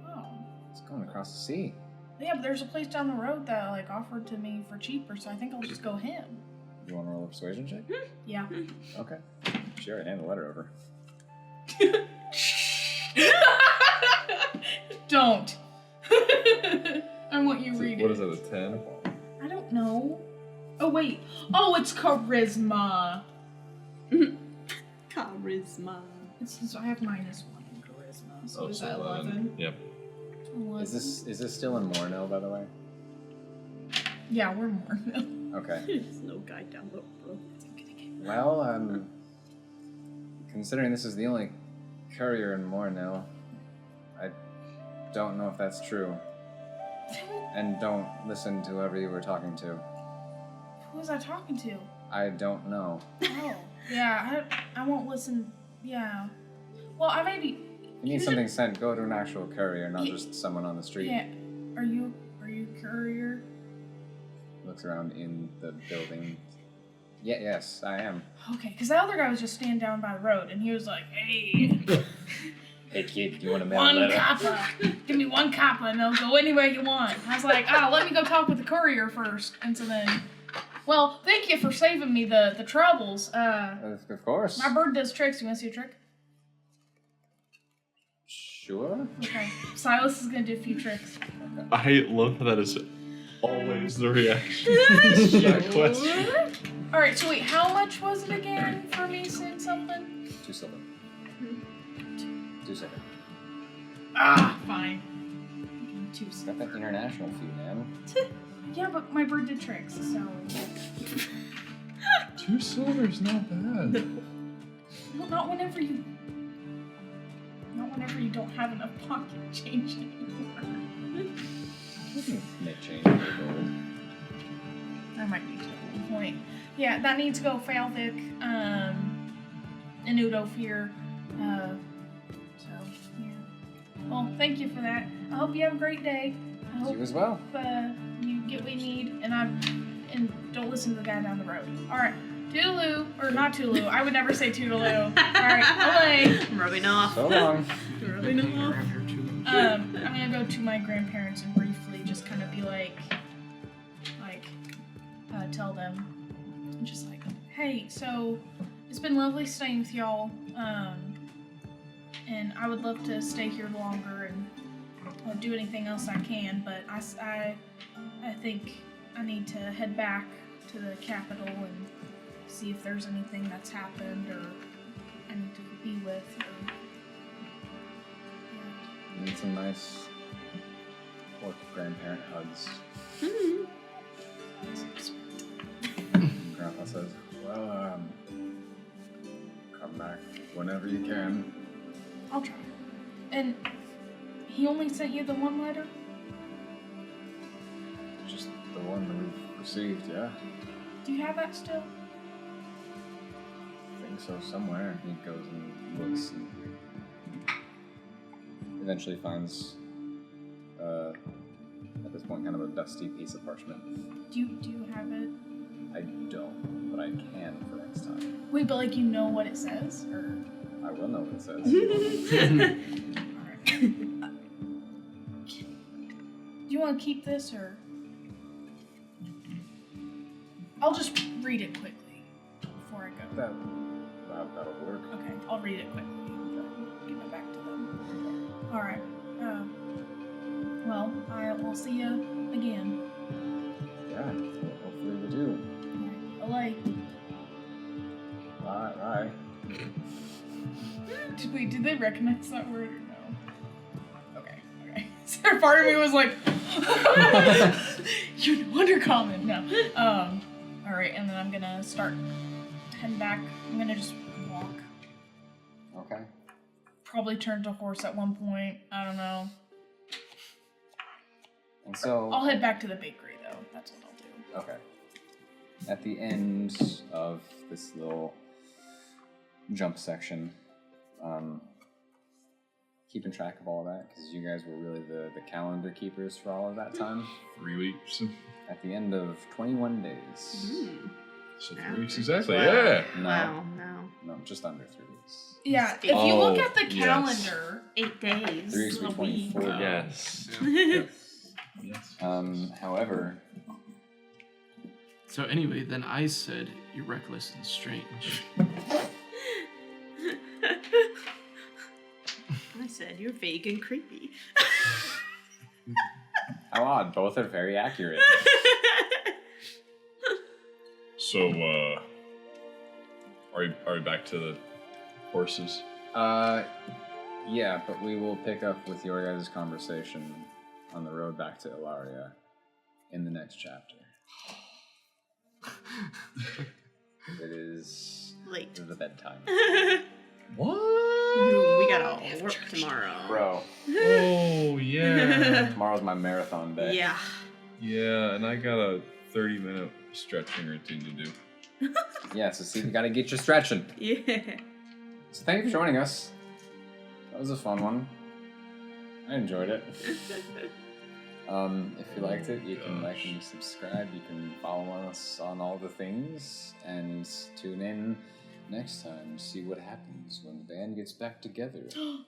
Oh. It's going across the sea. Yeah, but there's a place down the road that like offered to me for cheaper, so I think I'll just go him. You want to roll a persuasion check? Yeah. Okay. Sure, hand the letter over. Don't. I want you read What it. is that, a 10? I don't know. Oh wait. Oh, it's charisma. Charisma. So I have -1 in charisma. So Oh, is so that 11. 11? Yep. 11. Is this still in Morno, by the way? Yeah, we're more. Okay. There's no guy down the road. Well, considering this is the only courier in Morno, I don't know if that's true. And don't listen to whoever you were talking to. Who was I talking to? I don't know. Oh, yeah, I won't listen. Yeah. Well, I may be. If you need something sent, go to an actual courier, not just someone on the street. Yeah. Are you courier? Looks around in the building. Yeah, yes, I am. Okay, because the other guy was just standing down by the road, and he was like, "Hey, Hey kid, do you want to mail a one letter? copper. Give me one copper, and they'll go anywhere you want." I was like, "Oh, let me go talk with the courier first." And so then, well, thank you for saving me the troubles. Of course. My bird does tricks. You want to see a trick? Sure. Okay. Silas is gonna do a few tricks. I love how that is always the reaction to that question. All right. So wait, how much was it again for me saying something? 2 silver. 2 silver. Ah, fine. 2 Got that international fee, man. Yeah, but my bird did tricks, so. 2 silver's not bad. Well, not whenever you don't have enough pocket change anymore. Make change for gold. I might be to a point. Yeah, that needs to go Falvic, and Udo here. So, yeah. Well, thank you for that. I hope you have a great day. I hope You as well. you get what you need, and don't listen to the guy down the road. All right. Toodaloo, or not Toodaloo. I would never say Toodaloo. All right, away. I'm rubbing off. So long. Rubbing off. I'm gonna go to my grandparents and briefly just kind of be like, tell them, just like, hey, so it's been lovely staying with y'all, and I would love to stay here longer and do anything else I can, but I think I need to head back to the capital and see if there's anything that's happened or I need to be with. Or, yeah. Need some nice orc grandparent hugs. Grandpa says, well, come back whenever you can. I'll try. And he only sent you the one letter? Just the one that we've received, yeah. Do you have that still? I think so, somewhere. He goes and looks and eventually finds, at this point, kind of a dusty piece of parchment. Do you have it? I don't, but I can for next time. Wait, but like you know what it says? Or I will know what it says. Alright. Do you want to keep this or I'll just read it quickly before I go. That'll work. Okay, I'll read it quickly. Give it back to them. Alright. Well, I'll see you again. Yeah, hopefully we do. Alright. Bye. Did they recognize that word or no? Okay. So part of me was like, you undercommon. No. Alright, and then I'm gonna start heading back. I'm gonna just walk. Okay. Probably turn to horse at one point. I don't know. And so I'll head back to the bakery though. That's what I'll do. okay. At the end of this little jump section, keeping track of all that, because you guys were really the calendar keepers for all of that time. 3 weeks. At the end of 21 days. So Yeah. 3 weeks exactly. Wow. Yeah. Wow, no. No, just under 3 weeks. Yeah, if you look at the yes. calendar, 8 days. 3 weeks a be week. 24 Yes. Yes. However, So anyway, then I said, you're reckless and strange. I said you're vague and creepy. how odd, both are very accurate. So, are we back to the horses? Yeah, but we will pick up with your guys' conversation on the road back to Ilaria in the next chapter. It is Late. the bedtime. What? We gotta work tomorrow. Bro, Oh yeah. tomorrow's my marathon day. Yeah. Yeah, and I got a 30-minute stretching routine to do. Yeah, so see, you gotta get your stretching. Yeah. So thank you for joining us. That was a fun one. I enjoyed it. If you liked it, you can like and subscribe. You can follow us on all the things and tune in next time to see what happens when the band gets back together. The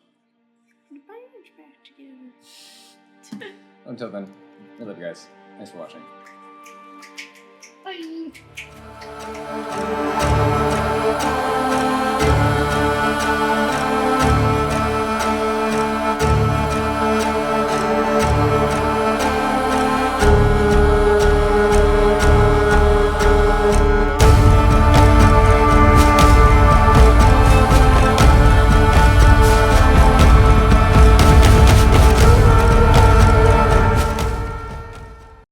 band's back together. Until then, I love you guys. Thanks for watching. Bye.